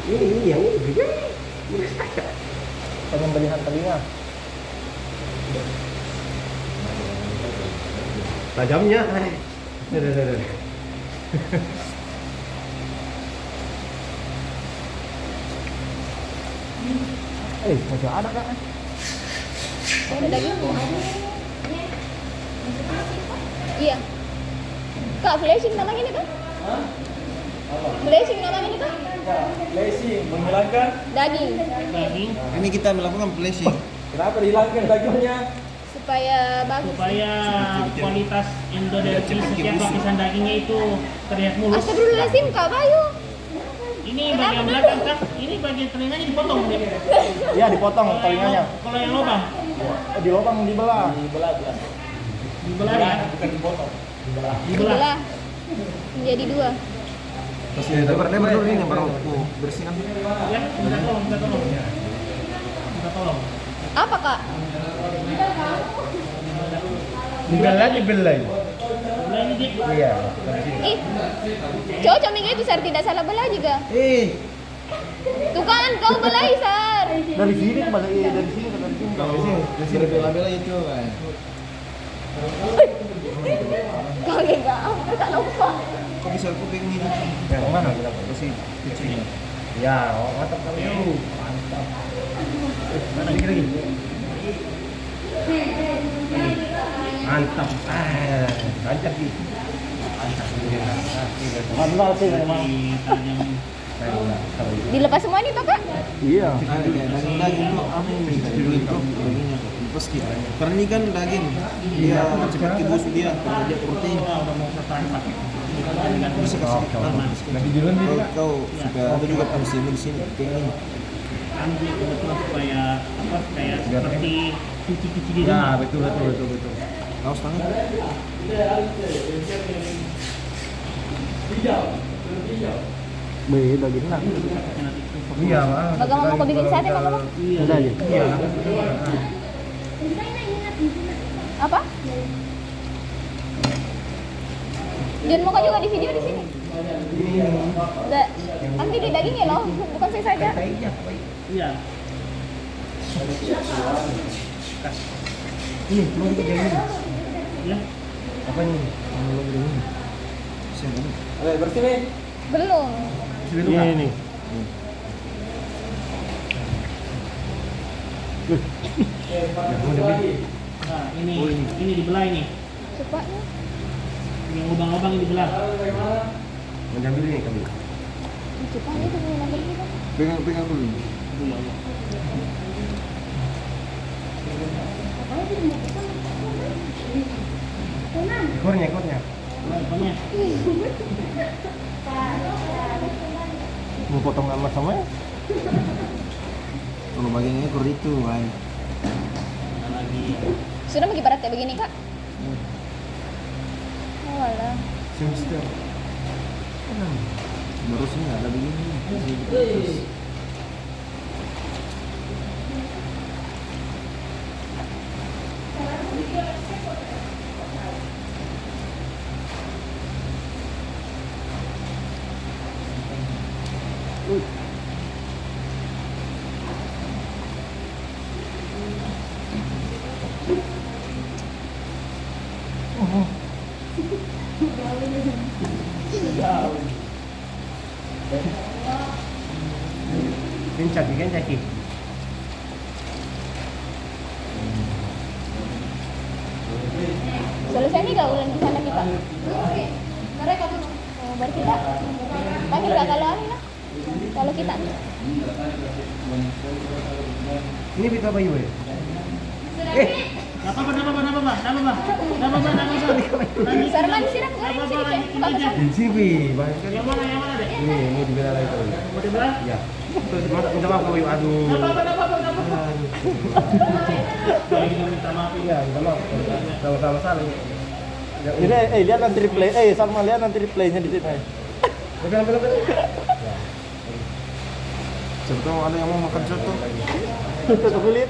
Ini yang ini juga. Pembelian telinga. Tajamnya. Masih ada kan? Ada daging. Iya. Kak, flashing namanya ini kan? Flashing namanya ini kan? Flashing, menghilangkan. Daging. Daging Ini kita melakukan flashing. Kenapa dihilangkan dagingnya? Supaya bagus. supaya kualitas endodermis setiap lapisan dagingnya itu terlihat mulus. Astagfirullahaladzim, Kak Bayu. Ini bagian belakang kah? Ini bagian telinganya dipotong. Iya, dipotong telinganya. Kalau yang lubang Di lubang dibelah. dibelah ya? Bukan dipotong. Dibelah. Belah. Menjadi dua. Terus lebar dulu ini baru aku bersihkan. Ya, minta tolong. Minta tolong. Apa, Kak? Dibelah. Belah ini Dik. Iya. Ih, cocok minggu itu Sar, tidak salah belah juga. Tuh kan, kau belah Sar. Dari sini ke dari sini ke dari sini. Dari sini bela-bela itu kan. Kau enggak, tak lupa. Kok bisa aku pengen ini? Yang mana? Kasih kucingnya. Ya, mantap kali itu. Mantap. Mana dikit lagi? Mantap. Lancar sih. Mantap. Mantap sih memang. Dilepas semua nih, Pak, Kak? Iya. Daging itu apa ini? Itu dagingnya lepas kita. Karena ini kan daging. Dia cepat kebusuk dia. Karena dia protein. Bisa kasih lagi duluan kau supaya aku juga harus di sini pengen Kan dia kebetulan supaya apa kayak seperti cuci-cuci di rumah. ya betul kaos tangan beda gitu nah iya Bagaimana mau kau bikin sate, Pak? Iya. udah aja iya Apa? Dan mau kau juga di video di sini. Nanti di dagingnya loh, bukan saya saja. Iya. ini mau kita jadi Ya. apa ini mau ini siapa ini bersih nih Belum. ini Nah, ini dibelah ini. Cepatnya. Yang lubang-lubang ini dibelah. mau ambil ini kami Cepatnya itu punya nomor kita. pegang dulu ekornya Lubangnya. mau potong amat sama ya kalau bagian ekor itu kan Ada lagi. Sudah bagi barat kayak begini, Kak? Oh, alah. semester baru sini ada begini Kencang kaki. Selesai nih gak ulang di sana kita? Mereka dulu. Oh, baru kita. Panggil gak kalau ini lah. Kalau kita. Ini pita bayu ya? Sarman siram goreng sedikit. Bagus. Di sini, banyak kan. Yang mana deh? Ini di belah itu. Mau dibelah? Ya. Terus minta maaf Bayu, aduh. Minta maaf. Iya, minta maaf. Sama-sama saling. Ini lihat nanti replay. Sama lihat nanti replaynya di sini. Lepas. Sebetulnya ada yang mau makan soto. Soto kulit.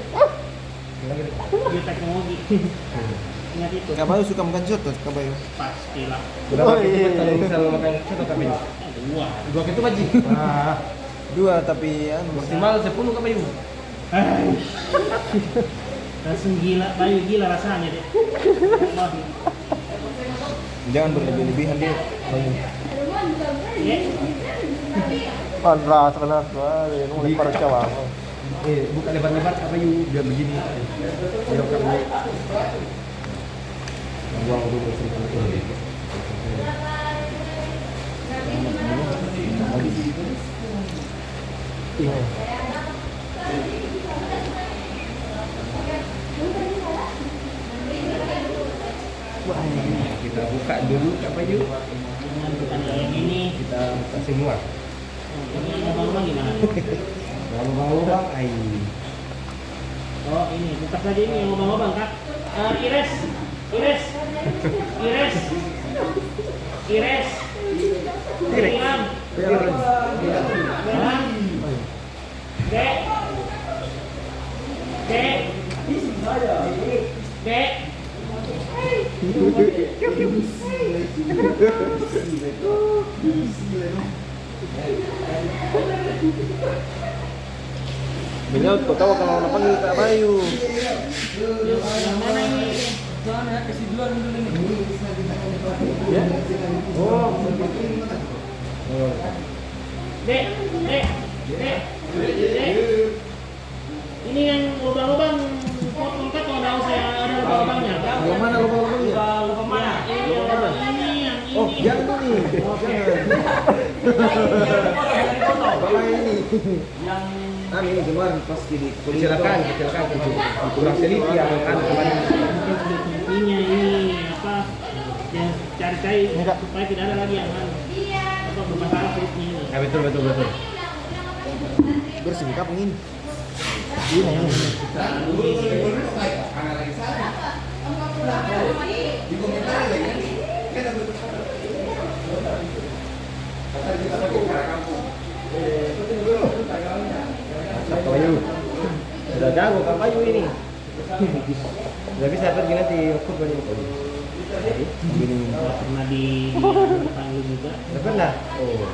Dia teknologi. Ingat itu. Kak Bayu suka makan soto, Kak Bayu. Pastilah. Berapa Oh, iya. kita kalau misalnya makan soto Kak Bayu? Dua. Dua itu Baji. Ah, dua tapi maksimal 10 Kak Bayu. Langsung gila, Bayu gila rasanya deh. Jangan berlebih-lebihan dia. Ya. Panras kelas wah, ini mulai para cawang. Bukan lebar-lebar Kak Bayu, biar begini. Biar Kak Bayu. Buang dulu sedikit. Kita buka dulu Kak Bayu. Bukan yang ini. Kita buka semua. Ini lubang-lubang gimana? Lubang-lubang, ai. Oh ini, buka saja ini yang lubang-lubang kak. Ires. Hilang. Dek. Beliau kau tahu kalau orang panggil Kak Bayu. Yang mana ini? Ya? Oh. Dek. Ini yang lubang-lubang tongkat kalau tahu saya ada lubang-lubangnya. Yang mana lubang-lubangnya? Lubang mana? Ini yang ini. Oh, yang ini. Oh, jangan. Kalau ini. Yang Ini kemarin pas di kecelakaan kurang teliti yang kemarin. intinya ini apa? Yang cari-cari supaya tidak ada lagi yang apa bermasalah kulitnya ini. Ya, betul. Bersih kapung ini. Kak Bayu. Sudah jago Kak Bayu ini. Sudah bisa pergi nanti ukur Bayu. Begini. Pernah di panggil juga. Sudah pernah? Oh.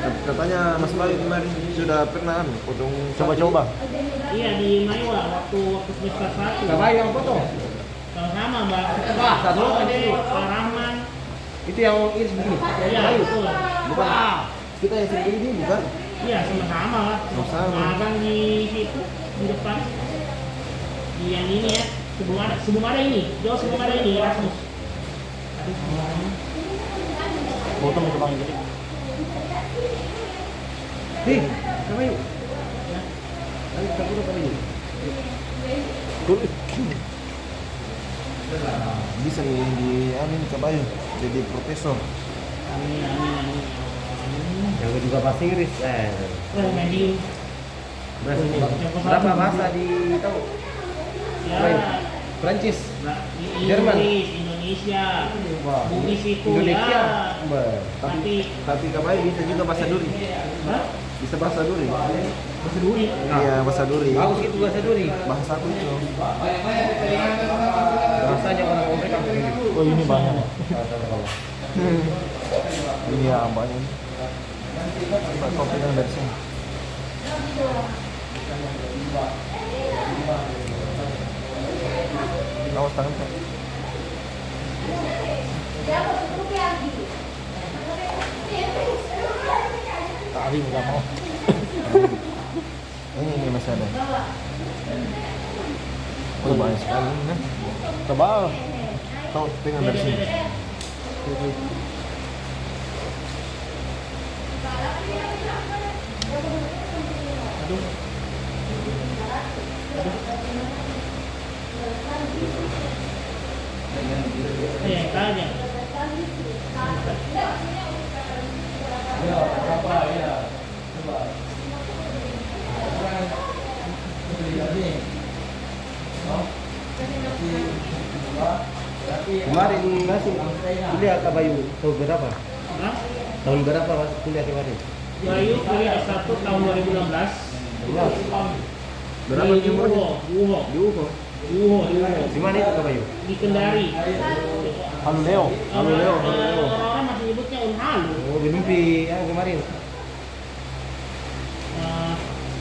Katanya Mas Bayu kemarin sudah pernah potong Coba-coba. Iya di Maiwa waktu semester 1. Kak Bayu yang potong? Sama-sama Mbak. Wah, satu ada itu. Pak Rahman. Itu yang iris begini. Iya Bayu. betul. Bukan. Kita yang sering ini bukan? Iya sama-sama lah. Sama-sama. Magang di situ di depan. Di yang ini ya. Sebelum ada ini. Jauh sebelum ada ini Erasmus. Potong itu bang jadi. Hei, Kak Bayu. Ayo kita dulu Kak Bayu. Bisa nih di amin Kak Bayu jadi profesor. Amin. Yang juga bahasa Inggris. Medium. Berapa bahasa di tahu? Ya. Prancis. Inggris, Jerman. Indonesia. Bugis itu Indonesia. ya. Tapi Kak Bayu bisa juga bahasa Duri. Hah? Bisa bahasa Duri. Bahasa Duri. Iya, bahasa Duri. Bagus itu bahasa Duri. Bahasa aku itu. Bahasanya orang Afrika begini. Oh ini banyak. Ini ya banyak. Kita kopi dan dari sini. Awas tangan Kak. Tadi nggak mau. Ini masih ada. Oh banyak sekali ini. Coba. Tahu tinggal dari sini. Aduh. yang tanya. Ya, berapa ya? Coba. Kemarin masih kuliah Kak Bayu tahun berapa? Hah? Tahun berapa masuk kuliah kemarin? Bayu kuliah S1 tahun 2016. Berapa Di umurnya? Wuho. Di UFO. Di mana itu Kak Bayu? Di Kendari. Halo Leo. Orang-orang masih nyebutnya Unhalu. Oh, di mimpi kemarin.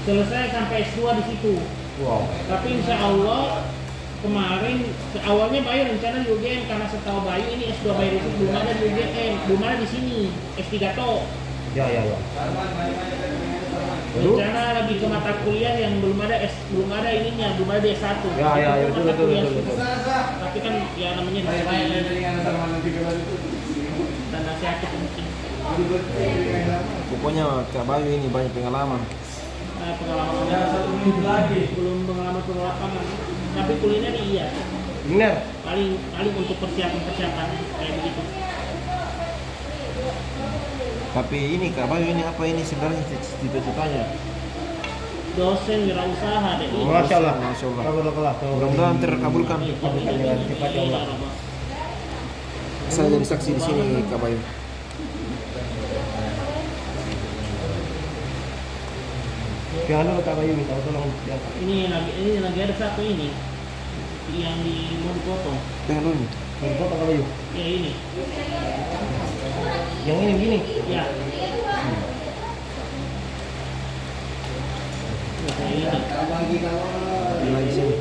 Selesai sampai S2 di situ. Wow. Tapi insya Allah kemarin awalnya Bayu rencana di UGM karena setahu Bayu ini S2 Bayu di situ belum ada di UGM, belum ada di sini S3 to. Ya. Rencana lagi ke mata kuliah yang belum ada ininya, belum ada di S1. Ya, Itu betul, mata betul, kuliah betul, sudah. betul. Tapi kan ya namanya di dan nasihat mungkin. Pokoknya Kak Bayu ini banyak pengalaman. Pengalaman belum pengalaman tapi kuliner iya Benar. paling untuk persiapan kayak begitu. Tapi ini Kak Bayu ini apa ini sebenarnya cita-citanya? Dosen wirausaha deh. Masya Allah. Mudah-mudahan terkabulkan. Dengan cepat ya Allah. Saya jadi saksi di sini Kak Bayu. Jangan Kak Bayu minta tolong diangkat. Ini lagi ada satu ini yang di mau dipotong. Jangan dulu nih. Mau dipotong Kak Bayu. Ya ini. Yang ini begini. Ya. Ya, ini. Lagi sini.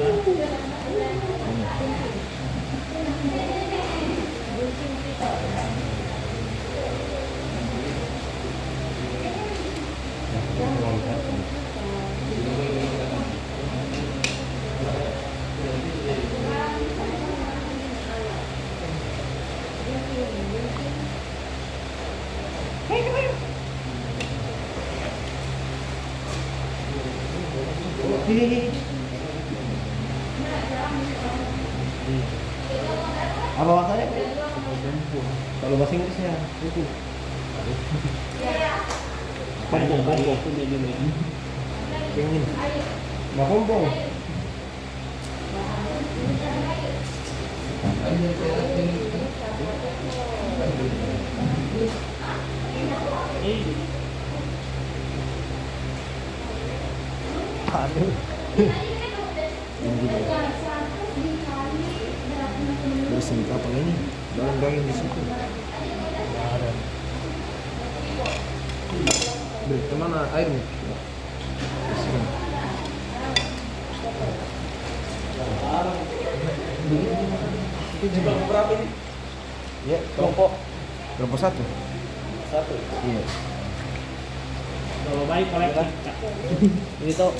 Apa bahasanya? Kalau bahasa Inggrisnya itu. Kompong. Yang ini. Nggak kompong. Aduh. Bersih apa ini? Dalam daging di situ. Kemana airnya? Itu juga berapa ini? Ya, kelompok. Kelompok satu. Iya. Kalau baik kolektif. Ini tuh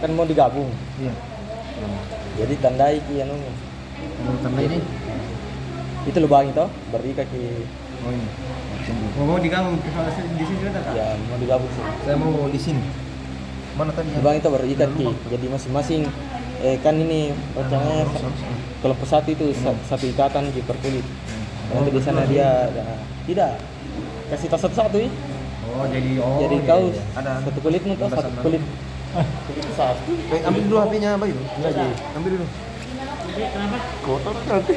kan mau digabung. Iya. Jadi tandai ki anu. Mau tanda ini? Itu lubang itu berarti kaki Oh ini. Mau digabung di sini ada Kak? ya mau digabung sih. Saya mau di sini. Mana tadi? Lubang itu berikat ki. Jadi masing-masing kan ini rencananya kelompok satu itu satu ikatan ki per kulit. Nanti di sana dia tidak kasih tas satu-satu ya. Oh jadi Jadi iya, kau iya. ada satu kulit tuh satu kulit. Kulit satu. Ambil dulu HP-nya Bayu. Enggak jadi. Ambil dulu. Kenapa? Kotor nanti.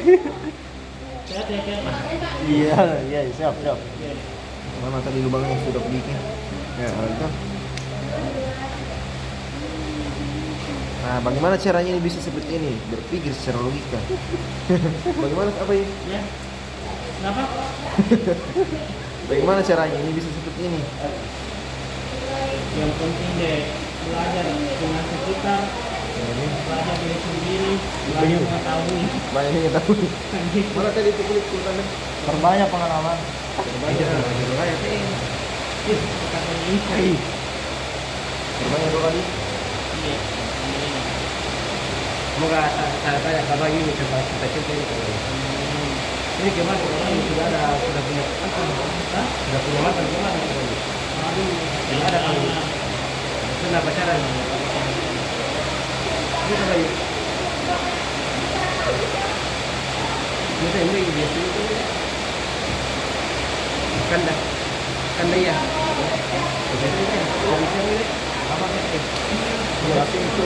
Sehat. Iya, siap. Mana tadi lubangnya yang sudah bikin? Ya, itu. Nah, bagaimana caranya ini bisa seperti ini? Berpikir secara logika. Bagaimana apa ini? Ya. Kenapa? Bagaimana caranya ini bisa seperti ini? Yang penting deh belajar dengan sekitar, belajar diri sendiri, belajar mengetahui. Banyak yang tahu. Mana tadi itu kulit kulitnya? Perbanyak pengalaman. Banyak ini. Berbanyak dua kali. Iya. Semoga saya tanya kabar ini coba kita coba ini. Ini gimana kalau ini sudah punya sudah punya mata gimana kalau yang ada kalau kenapa caranya? Ini coba yuk. Biasa ini biasa itu. Kanda. Kanda ya. Biasa ini. Biasa ini. Apa sih? Biasa itu.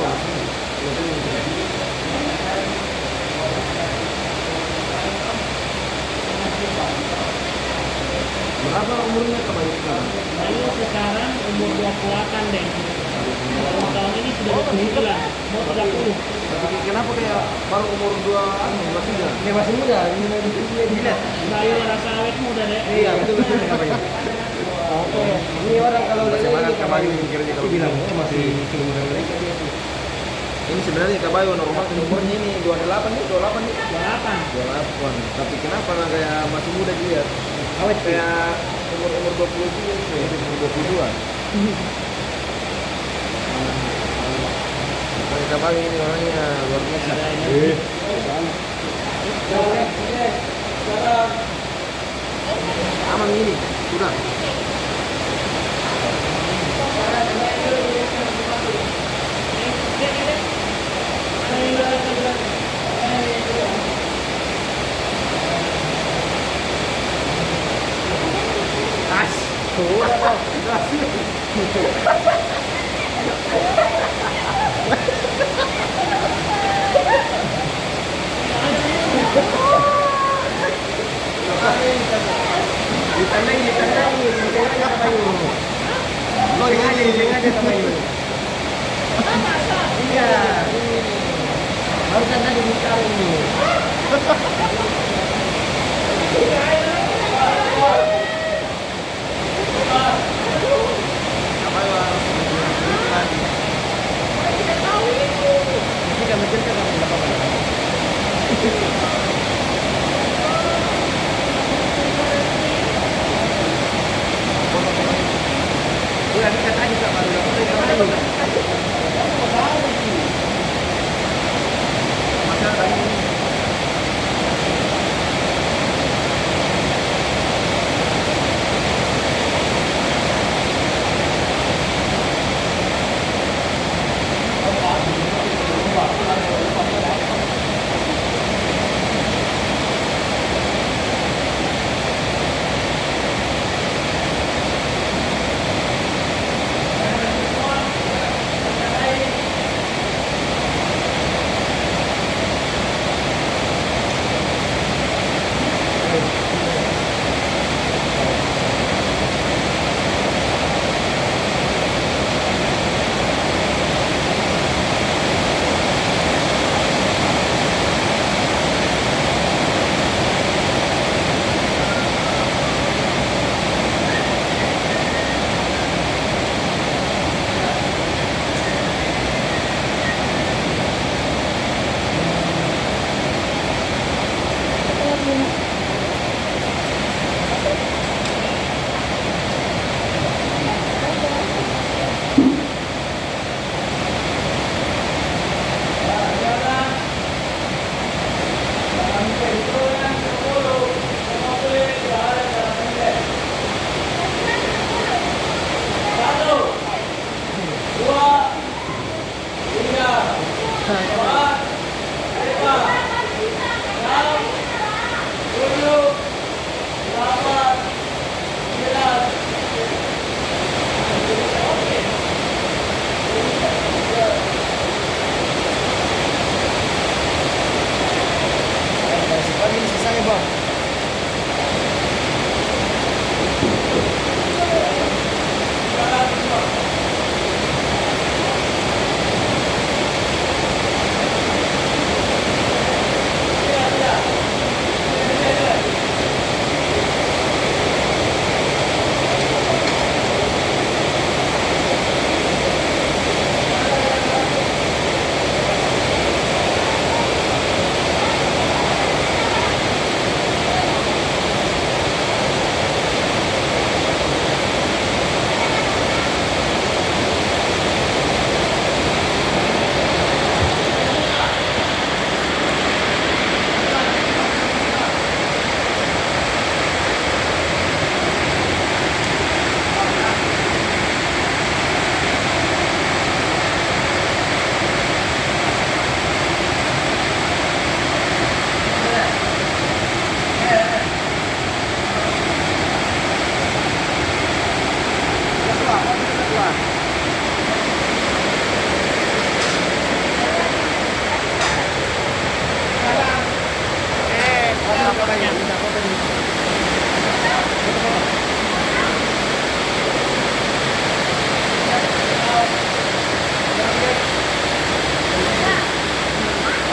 Berapa umurnya kebanyakan sekarang? Saya sekarang umur 20-an deh. Baru tahun ini sudah 29, mau 30. Tapi kenapa kayak baru umur 2 masih muda? Kayak masih muda, ini dilihat. Bayu rasa awet muda deh. Iya, betul betul ya, Pak. Oke, ini orang kalau semangat kabayu mikirnya kalau bilang masih seumuran mereka dia sih. Ini sebenarnya kabayu normal umurnya ini 28 nih, 28 nih. 28. Tapi kenapa kayak masih muda dilihat? Awet kayak umur 20 juga sih, umur 22. Kalau kabayu ini orangnya luar biasa. Aman ini, sudah. Ditandai kabayu. Lo sengaja kabayu. Iya. Baru kan tadi bicara ini. Kabayu harus lagi. Kita menceritakan apa-apa. Udah dikata juga baru dapat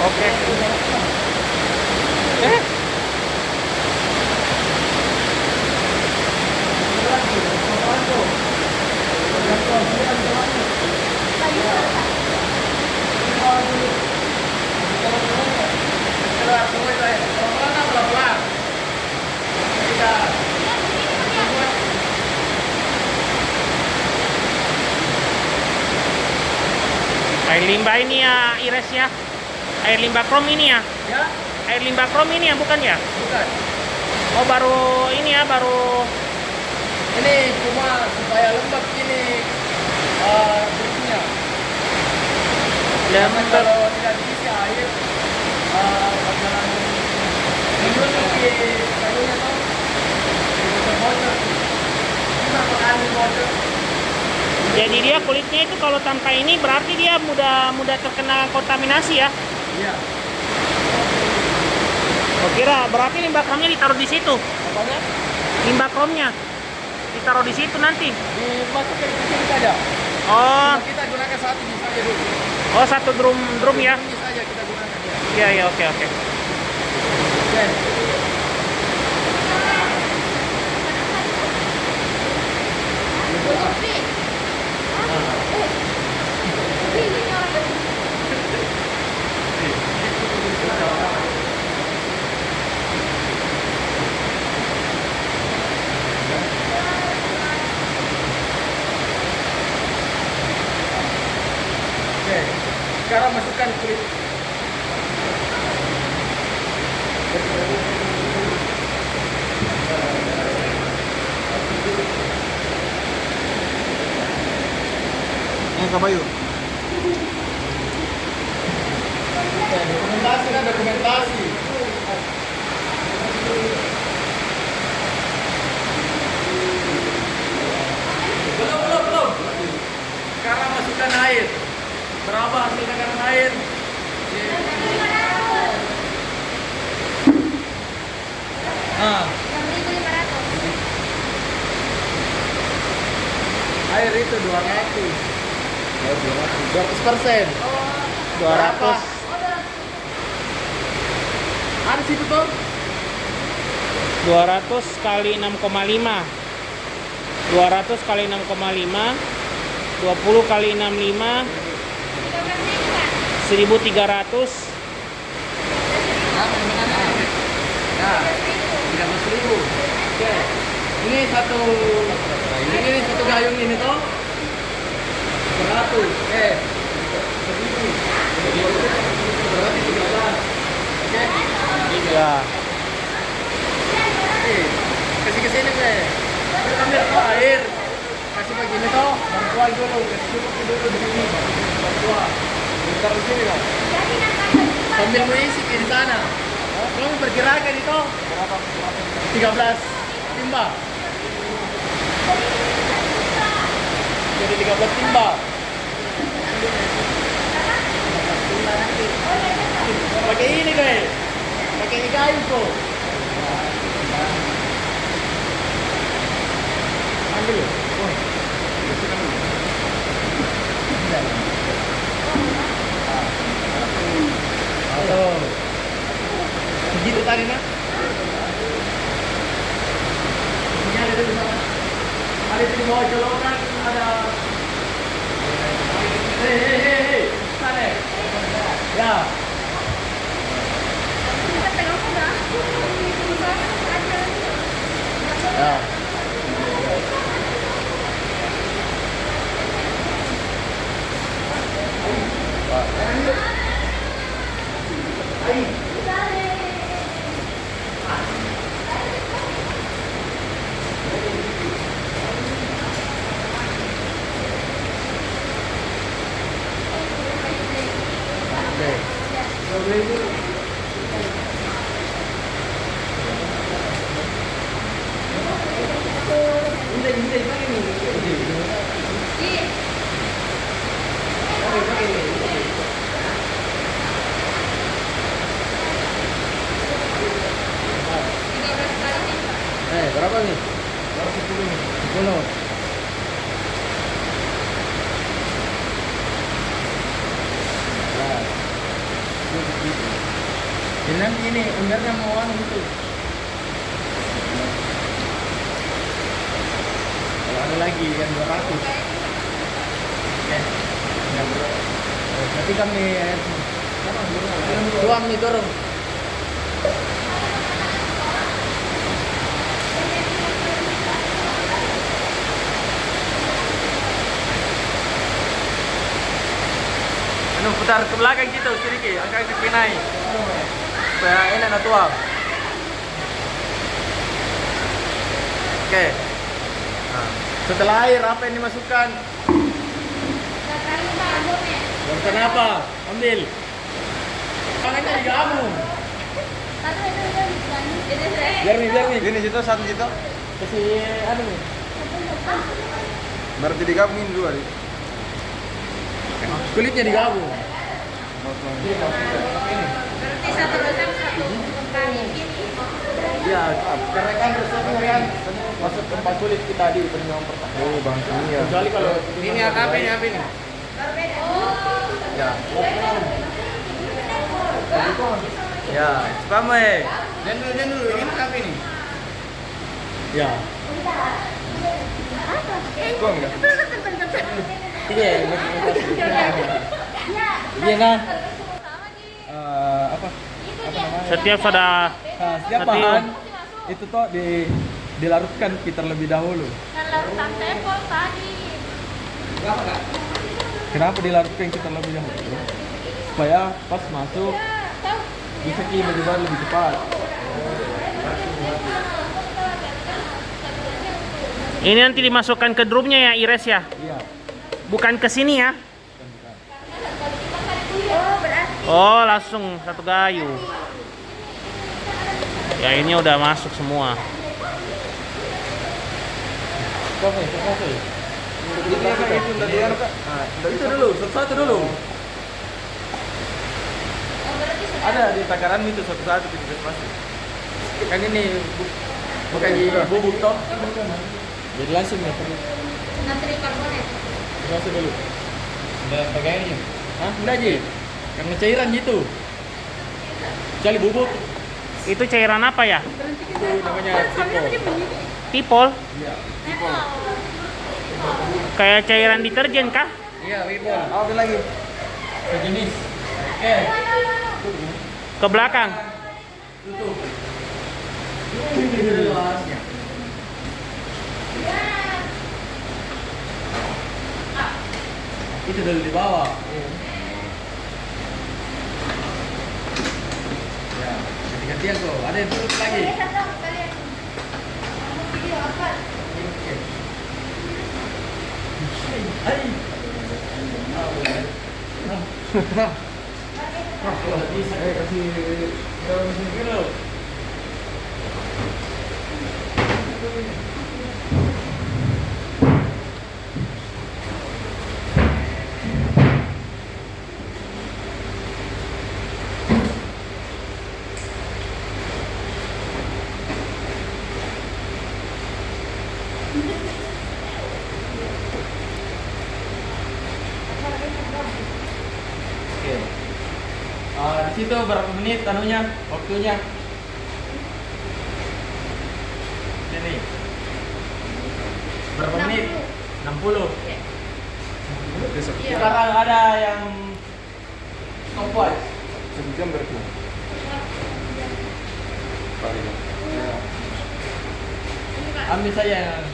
Oke. Eh, Keluar semua itu ya. Pelan-pelan, pelan-pelan. Tidak. air limbah ini ya Ires ya. Air limbah krom ini ya. Ya, Air limbah krom ini ya, bukan ya? bukan. Oh, baru ini ya, baru Ini cuma supaya lembab ini bentuknya. Karena lembab. kalau tidak diisi air, bakalan menusuk di kayunya tuh. Bocor. Cuma pakai bocor. Jadi dia kulitnya itu kalau tanpa ini berarti dia mudah terkena kontaminasi ya. Iya. Oh, kira berarti limbah kromnya ditaruh di situ. Apanya? Limbah kromnya ditaruh di situ nanti. Dimasukkan ke sini saja. Oh, Cuma kita gunakan satu di saja dulu. oh satu drum ya. Ini saja kita gunakan ya. Iya, iya, oke, oke. Oke. Oke. Sekarang masukkan kulit. Yang kabayu. Dokumentasi kan dokumentasi. Belum. Sekarang masukkan air. Berapa hasil takaran air? Nah, air itu 200. 200%. 200 Ada situ tuh? 200 kali 6,5. 200 kali 6,5. 20 kali 65. 1.300. Nah, 13.000. Oke. Ini satu gayung ini toh. 100. Oke. 1.000. Berarti 13. Oke. Ya. Oke. Kasih ke sini, Bre. Kita ambil tuh air. Kasih begini toh. Bantuan dulu. Kasih cukup dulu di sini. Bantuan. Taruh di sini lah. Sambil mengisi di sana. Kamu perkirakan itu berapa? 13 timba. Jadi 13 timba. Pakai ini guys. Pakai ini kayu kok. Ambil. Oh. Halo. Begitu tadi nak? Ini ada di sana. Ada di bawah colokan ada. Hei. Sana. Ya. Ya. Berapa nih? 10. Nah. nanti ini embernya mau anu itu. Kalau ada lagi yang 200. Oke. Nanti kami tuang nih dorong. Anu putar ke belakang gitu sedikit, angkat ke naik. Supaya enak nak tuang. Oke. Nah, setelah air apa yang dimasukkan? Masukkan apa? Ambil. Tangannya digabung. Biar nih. Ini situ satu situ. Kasih anu nih. Berarti digabungin dua nih. Kulitnya digabung. Berarti satu resep satu kali gini. Ya, karena kan resepnya kan masuk tempat kulit kita di penyuam pertama. Oh, Bang Kimia. Kecuali kalau Ini apa ini? Oh. ya. Ya, spame. Dan dulu ini apa ini? Ya. Kok enggak? Iya, iya nah. Apa? Setiap sudah Setiap Nanti- bahan itu toh dilarutkan terlebih dahulu. Larutan tepol tadi. Kenapa dilarutkan terlebih dahulu? Supaya pas masuk Tahu? bisa menyebar lebih cepat. ini nanti dimasukkan ke drumnya ya Ires ya, Iya. bukan ke sini ya. Oh, berarti Oh langsung satu gayu. Ya ini udah masuk semua. Oke. Itu kayak itu tadi kan Kak. Nah, Itu dulu, satu-satu dulu. Ada di takaran itu satu-satu kita masuk. Kan ini bukan di bubuk toh. Jadi langsung ya. natri karbonet. Masuk dulu. Udah pegang ini. Hah? Enggak Ji. Karena cairan gitu. Kecuali bubuk Itu cairan apa ya? itu namanya tipo. Tipol? Iya. Kayak cairan deterjen kah? Iya, Wibol. Ambil lagi. Sejenis. Oke. Ke belakang. Tutup. Ini dulu alasnya. Itu dulu di bawah. Ya, ganti-gantian kok. Ada yang tutup lagi. Hai. Kasih dalam sini dulu. Oke. Di situ berapa menit anunya, waktunya? Sini. Berapa menit? 60. Sekarang ada yang stopwatch. 1 jam berarti. Paling. Ambil saya yang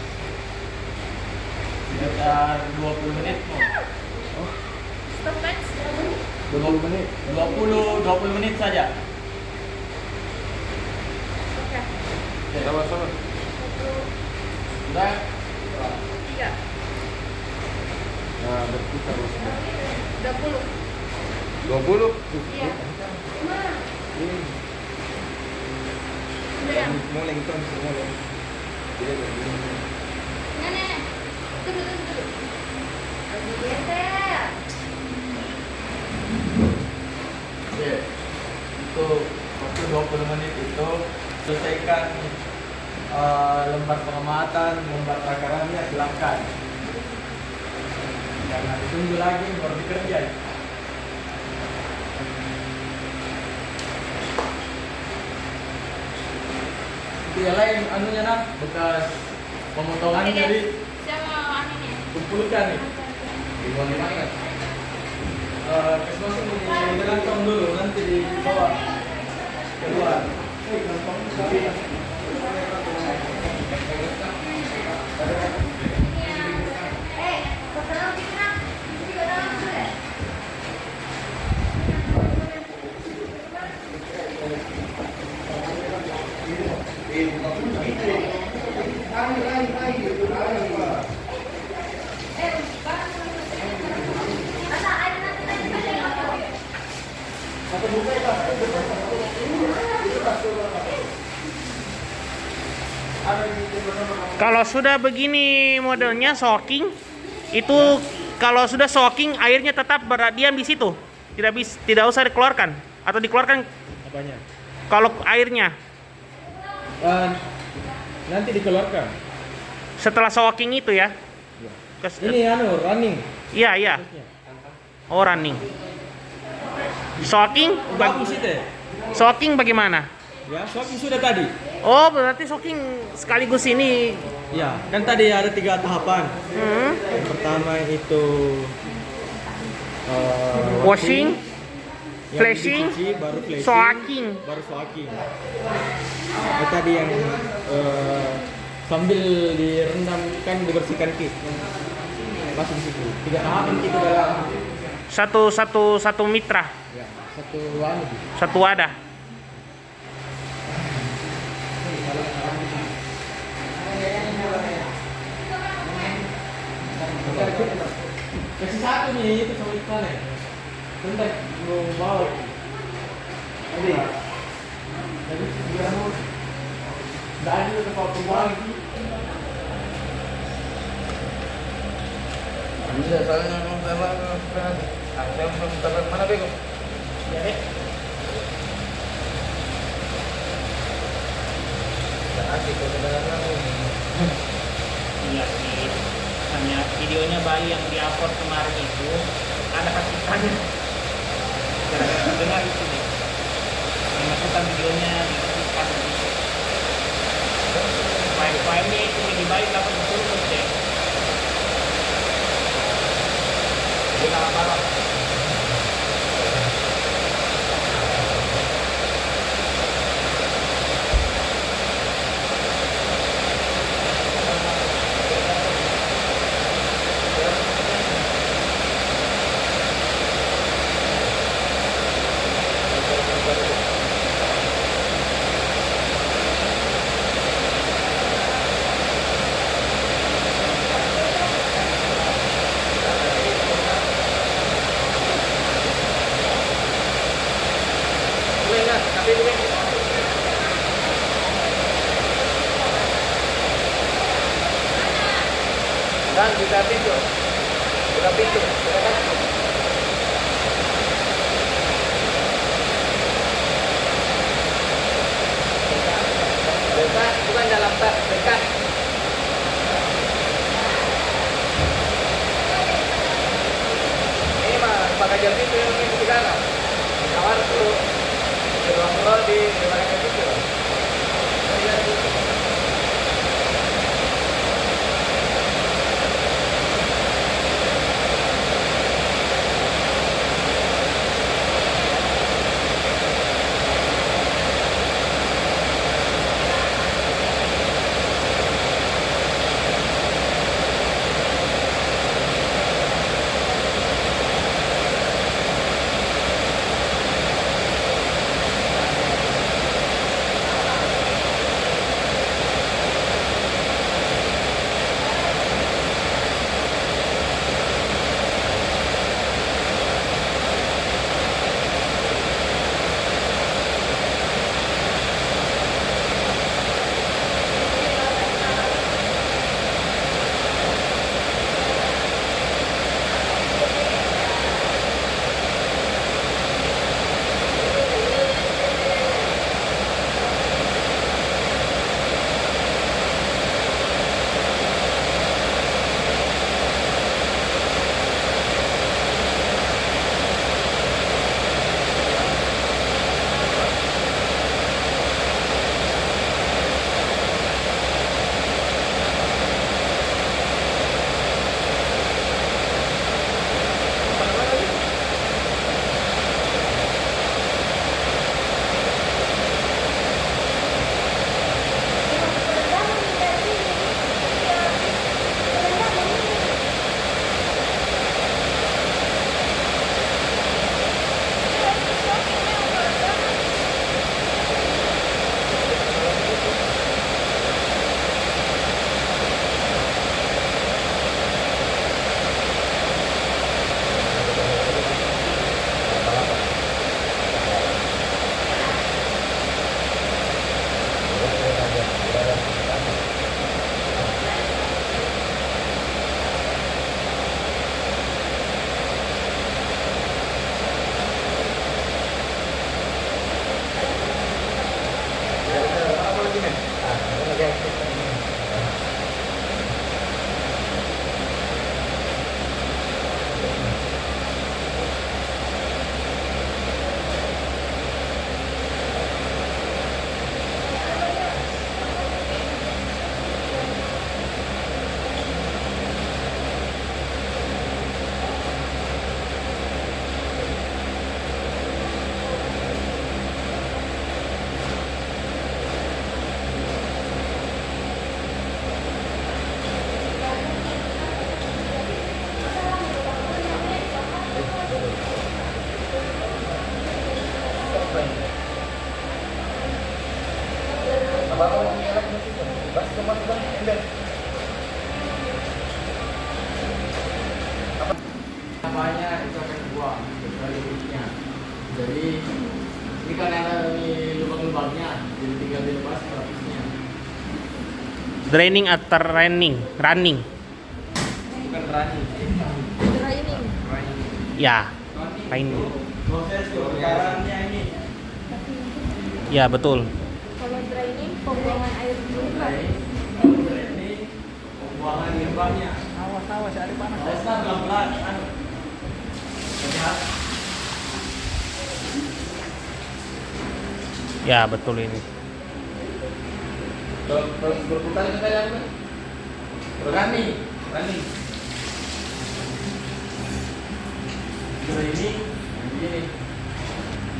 sekitar 20 menit. Stop kan? 20 menit. 20 menit saja. Oke. Sama-sama. Sudah? 3. Nah, berputar terus. 20. 20. Iya. Udah ya? Mulai itu mulai. Tidak begini. Nenek. Tunggu. Lagi geser. Oke. Itu waktu 20 menit itu selesaikan lembar pengamatan, lembar takarannya silakan. Jangan ditunggu lagi baru dikerjain. Yang lain anunya nak bekas pemotongan Oke, jadi guys. Saya mau anu nih. kumpulkan nih. Dibuang di mana kan? Kes masuk di kantong dulu nanti dibawa keluar. Kalau sudah begini modelnya soaking, itu kalau sudah soaking airnya tetap berdiam di situ. Tidak usah dikeluarkan atau dikeluarkan Apanya? kalau airnya Nanti dikeluarkan. setelah soaking itu ya. Ini running. Iya, iya. Oh, running. Soaking Bagus itu. soaking bagaimana? Ya, soaking sudah tadi. Oh, berarti soaking sekaligus ini. Ya, kan tadi ada 3 tahapan. Yang pertama itu Washing, yang flashing, dicuci, baru flashing, soaking. baru soaking. Nah, tadi yang sambil direndam kan dibersihkan kit. Masuk di situ. 3 tahapan itu dalam Satu mitra, ya, satu anu. satu wadah. Kasih satu nih itu sama ikan ya. Bentar mau bawa. Jadi biar mau dari itu tempat tumbang lagi. Bisa soalnya sama saya belum tahu mana bego. Ya, deh. Asik kalau sebenarnya. Iya sih. Hanya videonya bayi yang diupload kemarin itu ada kasihannya. Gara-gara dengar itu deh. Dimasukkan videonya dikasihkan gitu. File-filenya itu di bayi dapat ditutup deh. Jadi lama-lama. Dan buka pintu. Buka pintu. Silakan. Dekat, bukan dalam tak dekat. Ini mah pakai jam itu yang ini di kanan. Kawan tuh berang di pakai jam itu. Jadi ini kan ada ini lubang-lubangnya, jadi tinggal dilepas lapisnya. Draining atau running? Running. Bukan running. Draining. Ya, running. Proses kebakarannya ini. Ya, betul. Kalau draining pembuangan air limbah. Kalau ini pembuangan limbahnya. Awas ada panas. Awas pelan-pelan. Lihat. Ya, betul ini. Terus berputar kita ya, running. Ini begini.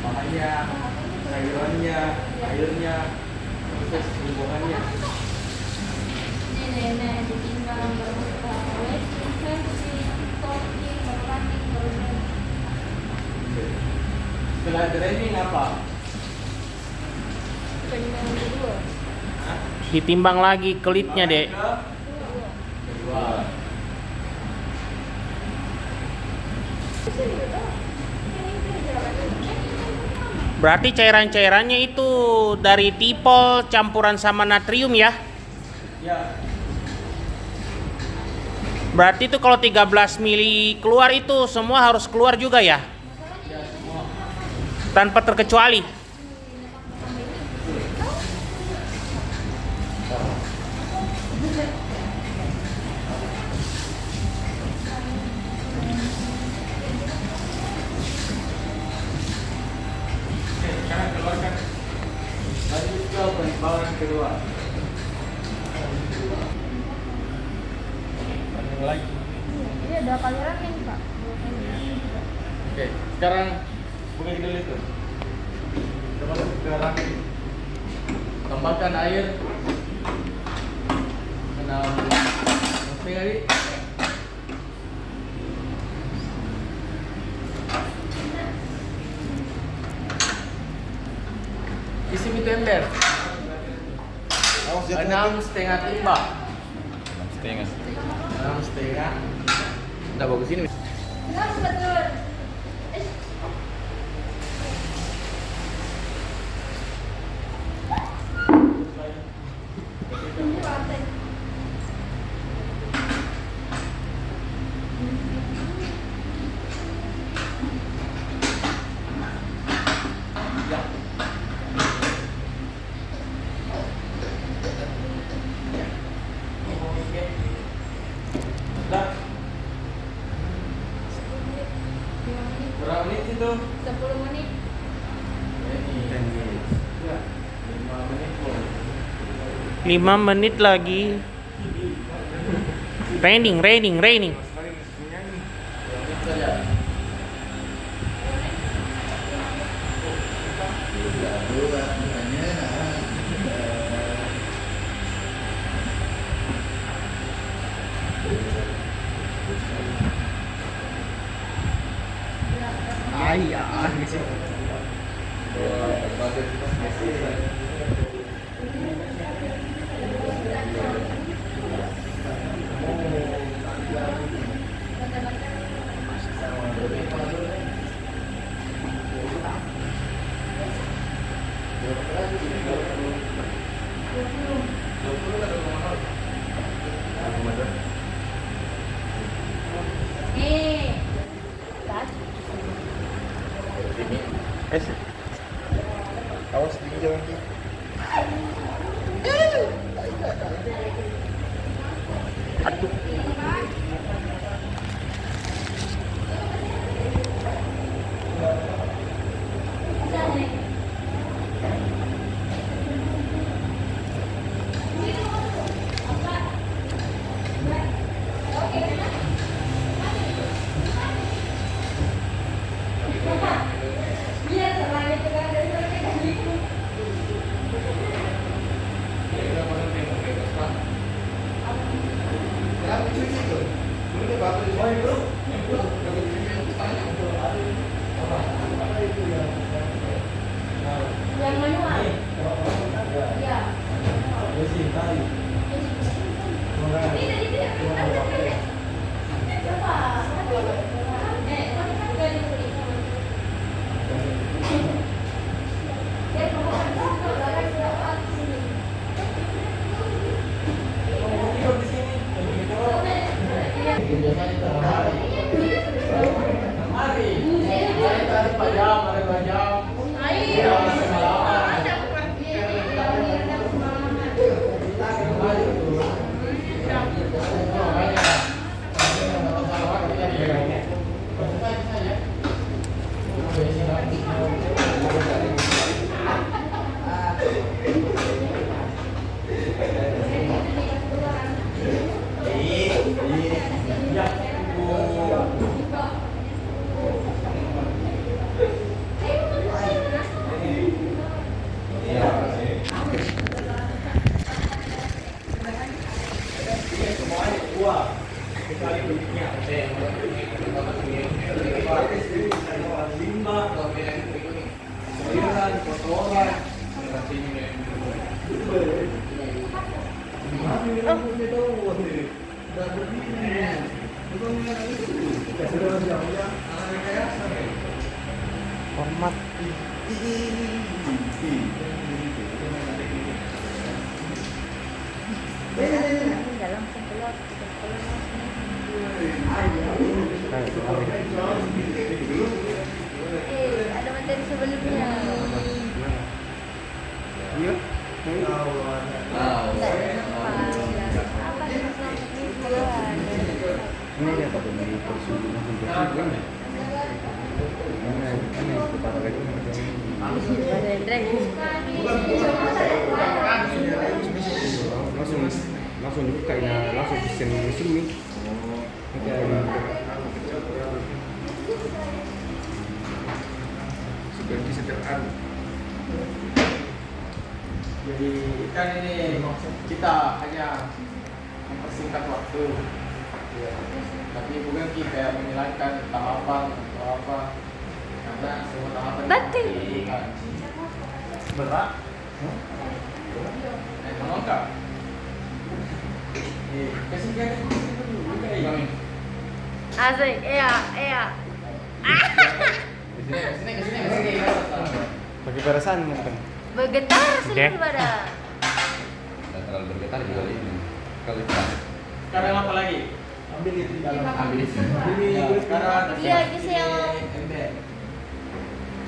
Bahannya, sayurannya, airnya, proses pembuangannya. Nenek ditimbang berwes, insersi, sorting, running, Setelah draining apa? Penimbangan kedua. Ditimbang lagi kelitnya, Dek. Kedua. Berarti cairan-cairannya itu dari tipol campuran sama natrium ya? Ya. Berarti itu kalau 13 mili keluar itu semua harus keluar juga ya? Tanpa terkecuali. Sekarang keluarkan. Lanjut ke penimbangan kedua. Lagi. Ini ada alirannya nih, Pak. Oke, sekarang Bukan dulu itu. Coba ke running. tambahkan air 6 kali. Isi itu ember. 6,5 timba. 6,5. Udah bagus ini. Berapa menit itu? 10 menit. Ya, 5 menit boleh. 5 menit lagi. Raining. Saja. Awas tinggi jangan tinggi. Biar Format. Enggak langsung keluar. Ada materi sebelumnya. Iya. Apa yang keluar? Ini dia pakai dari persuduk langsung ke sini. Ini kepala lagi. Langsung dibuka ya, langsung pesen mesin nih. Seperti sederhana. Jadi kan ini kita hanya mempersingkat waktu. Ya. Tapi bukan kita yang menghilangkan tahapan atau apa. Karena semua tahapan Betul. berat. Mau enggak? Kasih dia dulu kayak. Asik, iya. Kesini. Bagi perasaan mungkin. Bergetar Oke. seluruh badan. Dan terlalu bergetar juga ini. Kalau itu Sekarang apa lagi? Ambil itu di dalam. ambil di sini. Ini sekarang Iya, gitu yang ember.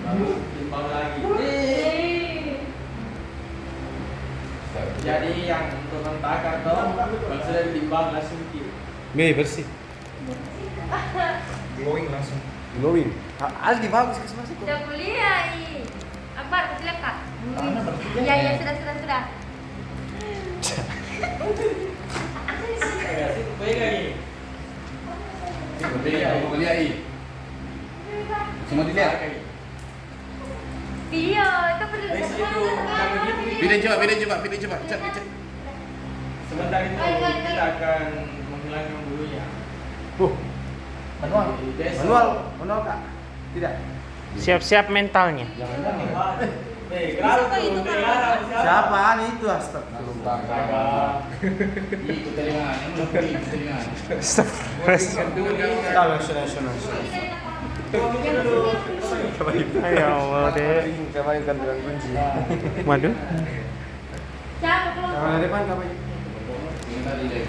Lalu timbang lagi. Jadi yang untuk mentakar dong, kalau sudah ditimbang langsung kiri. Nih bersih. Glowing langsung. Glowing. Aldi bagus ke sebelah situ. sudah kuliah ini. Akbar, kecil kak. Iya, sudah. Pegang ini. Aku kuliah ini. Semua dilihat. Iya, itu perlu. Video coba. Cek. Sebentar itu kita akan menghilangkan bulunya. Manual kak. Tidak. Siap-siap mentalnya. Kenapa itu Siapa itu astagfirullah. Ikut telinga, yang mau ikut telinga. Ya Allah deh. Kemarin kan dengan kunci. Waduh. Siapa kalau Kamar depan kapan? Maaf deh.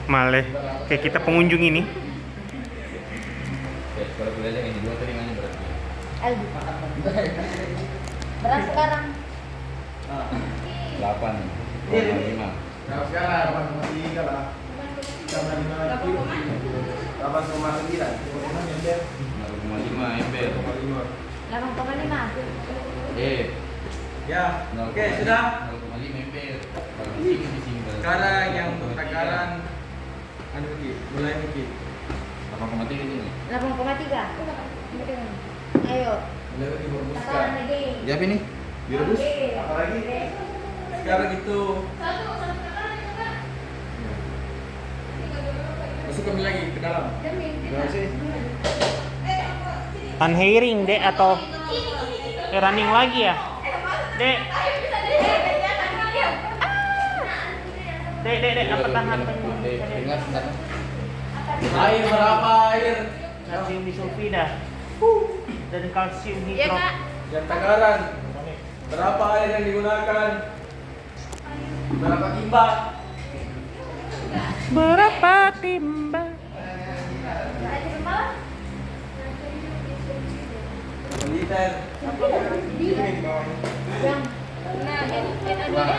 Maleh. Kayak kita pengunjung ini. Kalau kuliah yang ini dua telinganya berarti. Aldi. Berapa sekarang? 8,5. Nah, sekarang 8,3 lah. 8,9. 0,5 ember. 8,5. Ya, oke sudah. 0,5 ember. Kalau di sini. Sekarang yang untuk takaran mulai mungkin. 8,3 ini. 8,3. Ayo. Mulai direbuskan. Takaran lagi. Dia apa ini? Direbus. Apa lagi? Sekarang itu masukkan lagi ke dalam. Unhearing dek atau running lagi ya? Dek, apa tahan Dengar sebentar. Air berapa air? kalsium disulfida dan kalsium Iya, hidro. Kak. Yang takaran berapa air yang digunakan? Berapa timba? Berapa timba? Liter. Berapa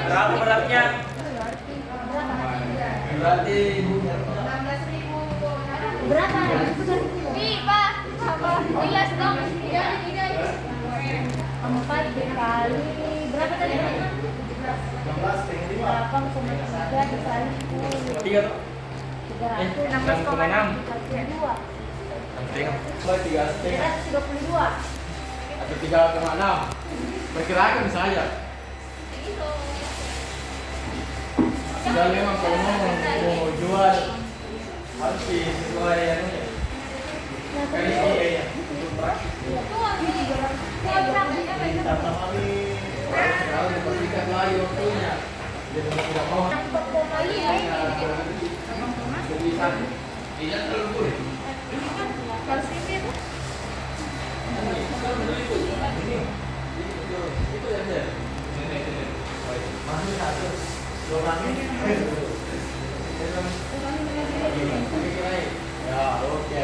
Berapa beratnya? Berarti Berapa? Nih, Pak. Gelas dong. 4 dikali berapa tadi? 8,3 dikali 10. 3 tuh. 316,6 2. Mulai 3,5 322. atau 3,6. Perkirakan bisa aja. Dan memang kalau mau jual harus sesuai anunya. Kan ini kayaknya untuk praktis. Kalau dipersingkat lagi waktunya, jadi tidak mau. tulisan tidak terlalu kulit. Kalau sini tuh. Itu ya dia. Masih satu. Dua kali. Ya, oke.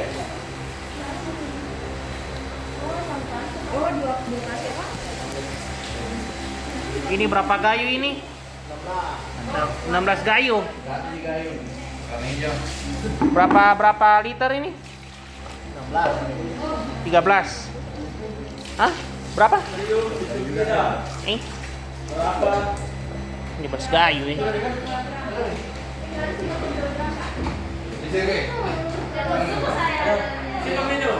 Oh, dua kasih apa? Ini berapa gayu ini? 16 gayu. Ganti gayu. Kami hijau. Berapa liter ini? 16. 13. Hah? Berapa? Eh, Berapa? ini belas gayu ini. Di sini. Siapa minum?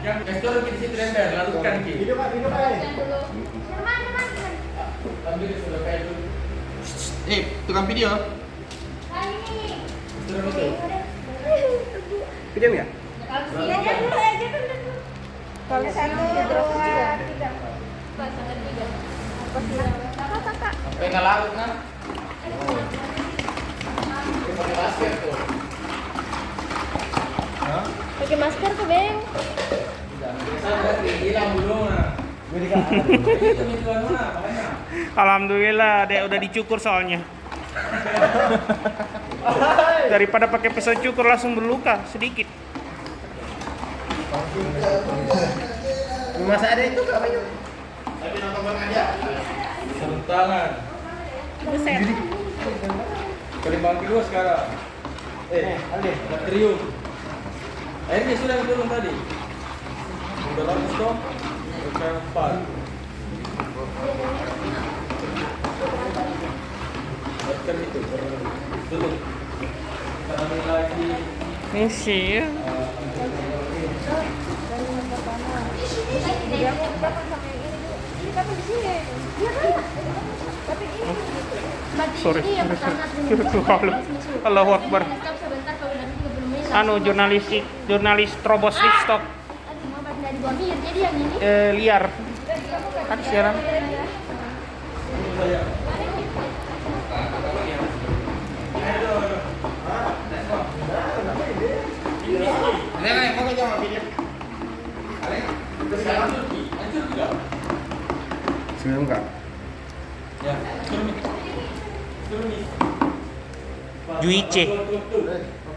Yang estor di situ ember, larutkan ki. Hidup Pak. Ambil sudah kayak dulu. Tukang video. Sudah betul. Pinjam ya? Kalau satu, dua, tiga. Kakak. Sampai nggak larut kan? Pakai masker tuh. Pakai masker tuh, Beng. Hilang belum nah. Alhamdulillah, dek udah dicukur soalnya. Daripada pakai pisau cukur langsung berluka sedikit. Masa ada itu Kak Bayu? Tapi nonton aja. Sarung tangan. Buset. Perkembangan kedua sekarang. Ale. Baterium. Airnya sudah turun tadi. Udah bagus toh. Sekarang 4. Buatkan itu. Tutup. Kita ambil lagi. Misi ya. Sorry. Allahu Akbar. Anu jurnalis Trobos Livestock Jadi yang ini. liar. Kan siaran. Sebelum enggak? Ya, turun. Turun nih. Juice.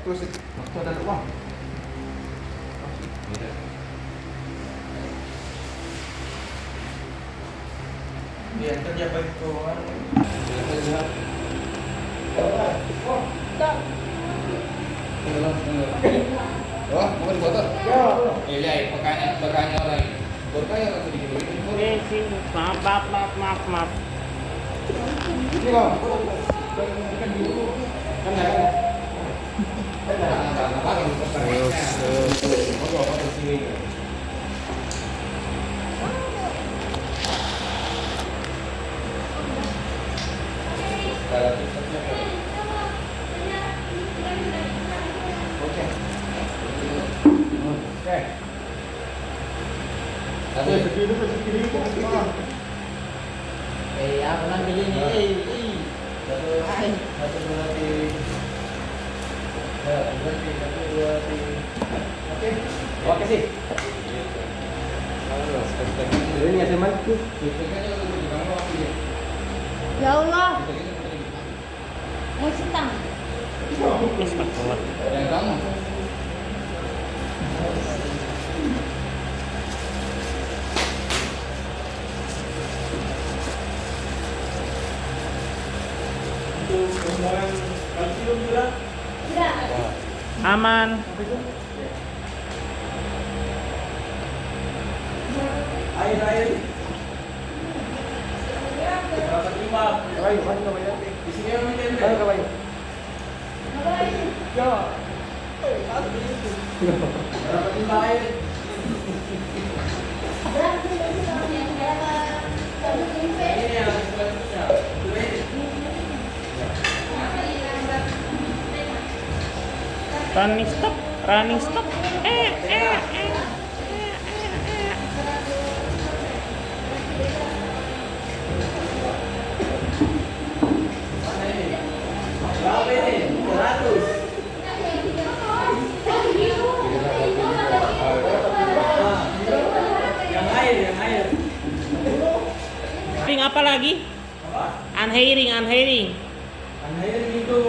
Waktu ada uang. Dia kerja baik keuangan. Wah, mau difoto? Iya, pekannya orang. Berkaya atau sedikit dulu? Misi, maaf. Ini Bang. Kan ada. Aku nanti ini. Satu dua tiga. Oke sih. Ini ada mana tuh? Ya Allah. Mau sintang. Astagfirullah. Yang kamu? Tidak. Aman. Air. Berapa timbang? Bayu, mana Bayu? Di sini yang minum. Bayu, Bayu. Berapa timbang air? Ini yang selanjutnya. Running stop. Berapa ini? 100. lagi? Unhairing. Unhairing itu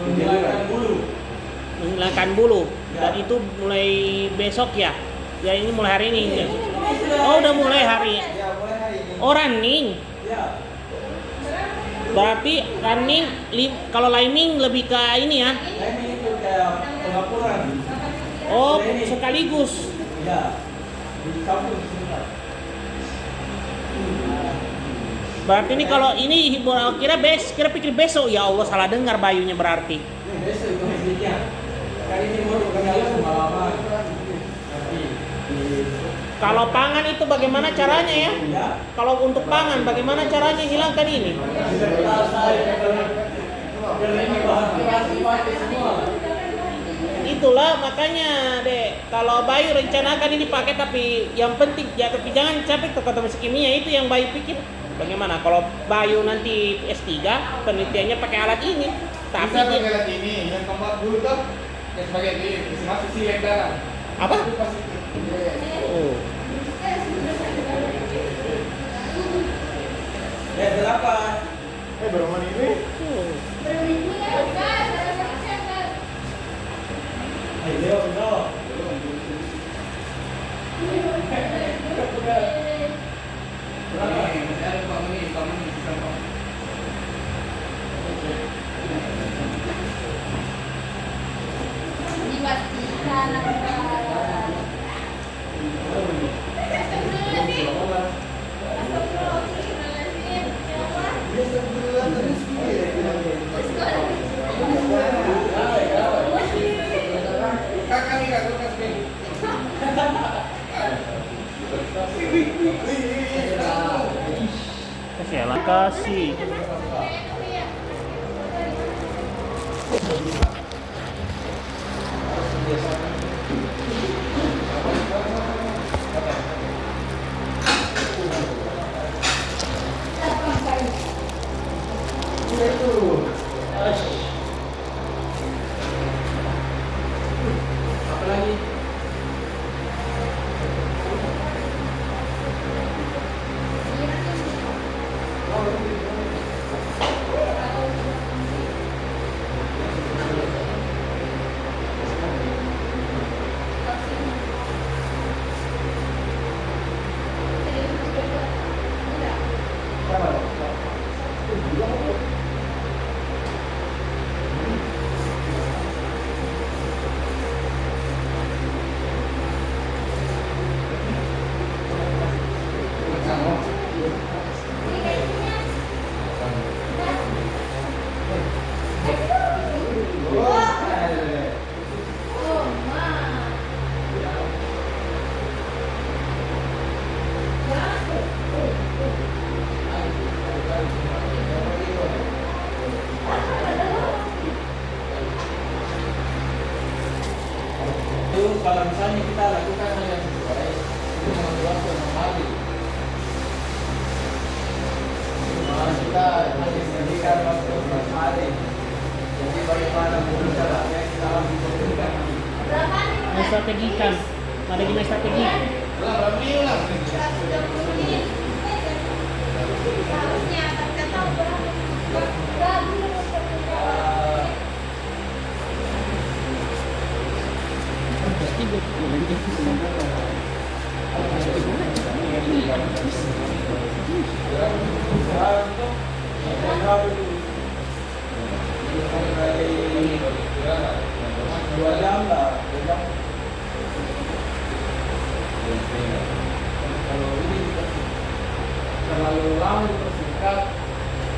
menghilangkan bulu. Menghilangkan bulu. Dan itu mulai besok ya? Ya ini mulai hari ini. Oh udah mulai hari. Ya, mulai hari ini. Oh running. Ya. Berarti running kalau lining lebih ke ini ya? Ini itu kayak pengapuran. Oh sekaligus. Ya. Dicampur sebentar. Berarti ini kalau ini kira pikir besok ya Allah salah dengar bayunya berarti. Ini besok itu hasilnya. Kali ini mau kenal semalaman. Nanti Kalau pangan itu bagaimana caranya ya? ya. Kalau untuk pangan bagaimana caranya hilangkan ini? Itulah makanya dek kalau Bayu rencanakan ini pakai tapi yang penting ya tapi jangan capek ke kota kimia itu yang Bayu pikir bagaimana kalau Bayu nanti S3 penelitiannya pakai alat ini tapi Bisa pakai alat ini, yang keempat dulu tuh yang sebagai ini, masih si yang dalam. apa? Itu pasti. Oh. Berapa? Berapa ini? Ayo, no. Ini masih ada 4 menit, 4 menit bisa kok. Dipastikan Kakak nih, kakak kasih. Kasih. Kalau misalnya kita lakukan hal yang sesuai, itu mengambil waktu yang lagi. Kita hanya memberikan waktu 4 hari. Jadi bagaimana menurut cara yang kita lakukan? Strategikan. Ada gimana strategi? Dua jam lah. Kalau ini terlalu lama dipersingkat,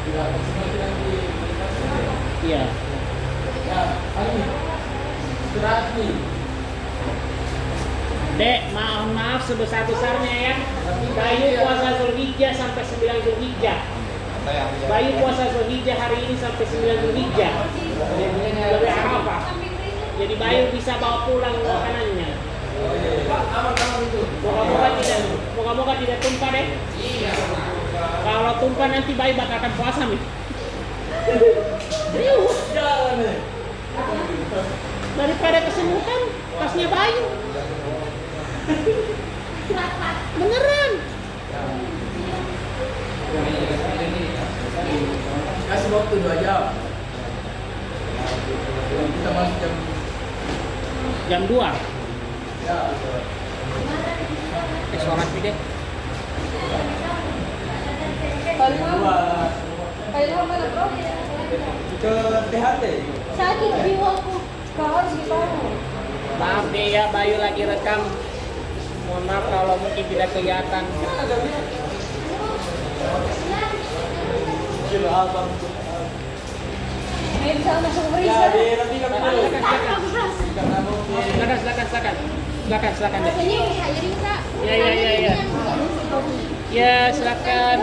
tidak maksimal nanti. Iya. Ya, ini istirahat nih. Dek, maaf sebesar-besarnya ya. Bayu puasa Zulhijjah sampai 9 Zulhijjah. Bayu puasa Zulhijjah hari ini sampai 9 Zulhijjah. Lebih Arafah. Jadi Bayu bisa bawa pulang makanannya. Moga-moga tidak tumpah deh. Kalau tumpah nanti Bayu batalkan puasa nih. Serius. Daripada kesemutan tasnya Bayu. Beneran. Kasih waktu 2 jam. Kita masuk jam Jam 2. ya. Sholat deh. Paling mana bro? Ke THT. Sakit jiwaku. Kau harus gimana? Maaf deh ya, Bayu lagi rekam. Mohon maaf kalau mungkin tidak kelihatan. Gila abang. Ini bisa masuk Ya, berisa. nanti kami dulu. Silakan. Rasanya bisa jadi bisa. Ya. Ya, silakan.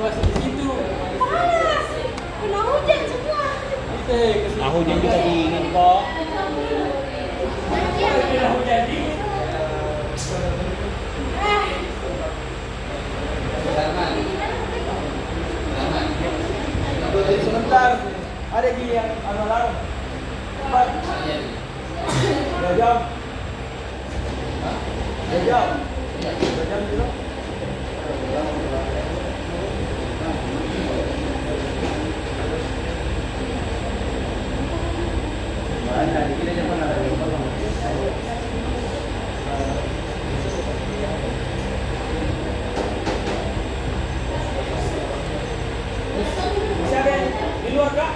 Masih di situ. Panas. Kena hujan semua. Hujan juga dingin kok. Sebentar. Ada gini yang alarm. Cepat. 2 jam. 2 jam. 2 jam dulu. Mana dikit aja mana ada yang potong. Bisa ada yang di luar kak?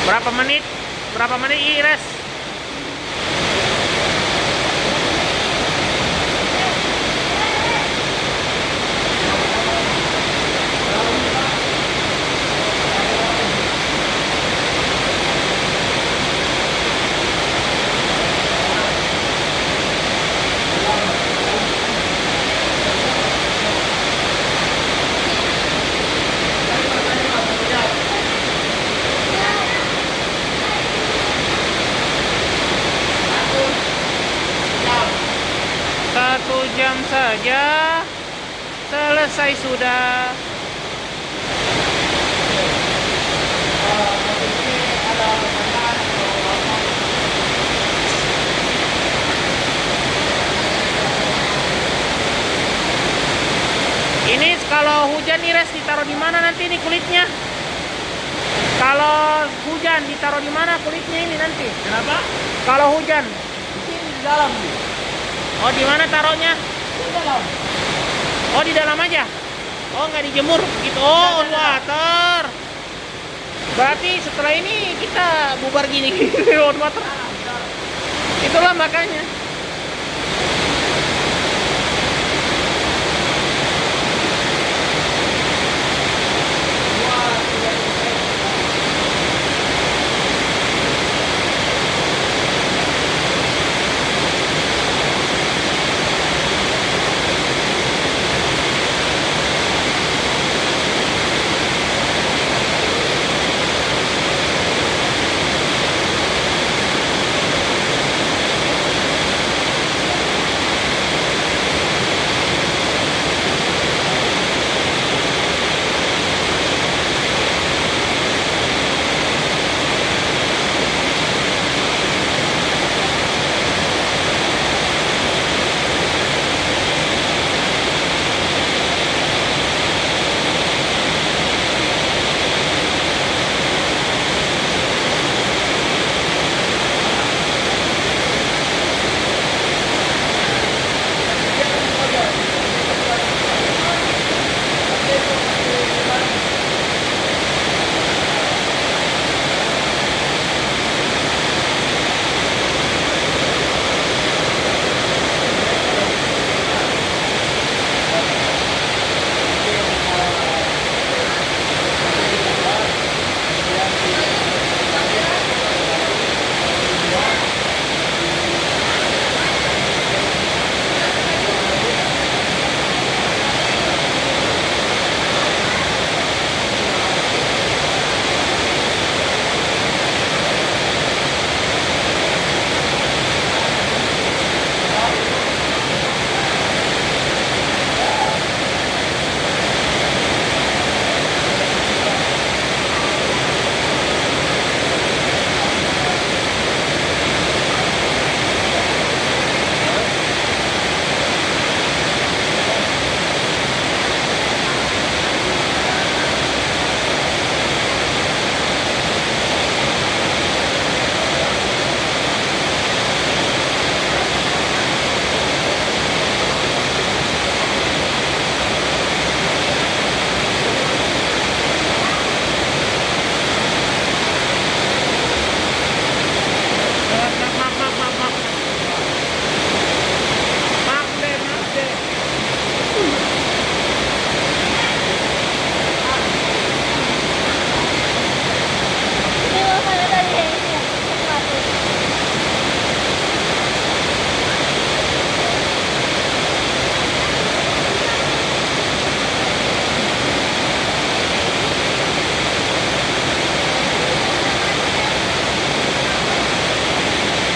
Berapa menit? Berapa menit Ires? Satu jam saja selesai sudah. Ini kalau hujan nih Res, ditaruh di mana nanti nih kulitnya? Kalau hujan ditaruh di mana kulitnya ini nanti? Kenapa? Kalau hujan, Di sini di dalam. oh di mana taruhnya? Di dalam. Oh di dalam aja? Oh nggak dijemur gitu? Oh on water. Berarti setelah ini kita bubar gini on water. Itulah makanya.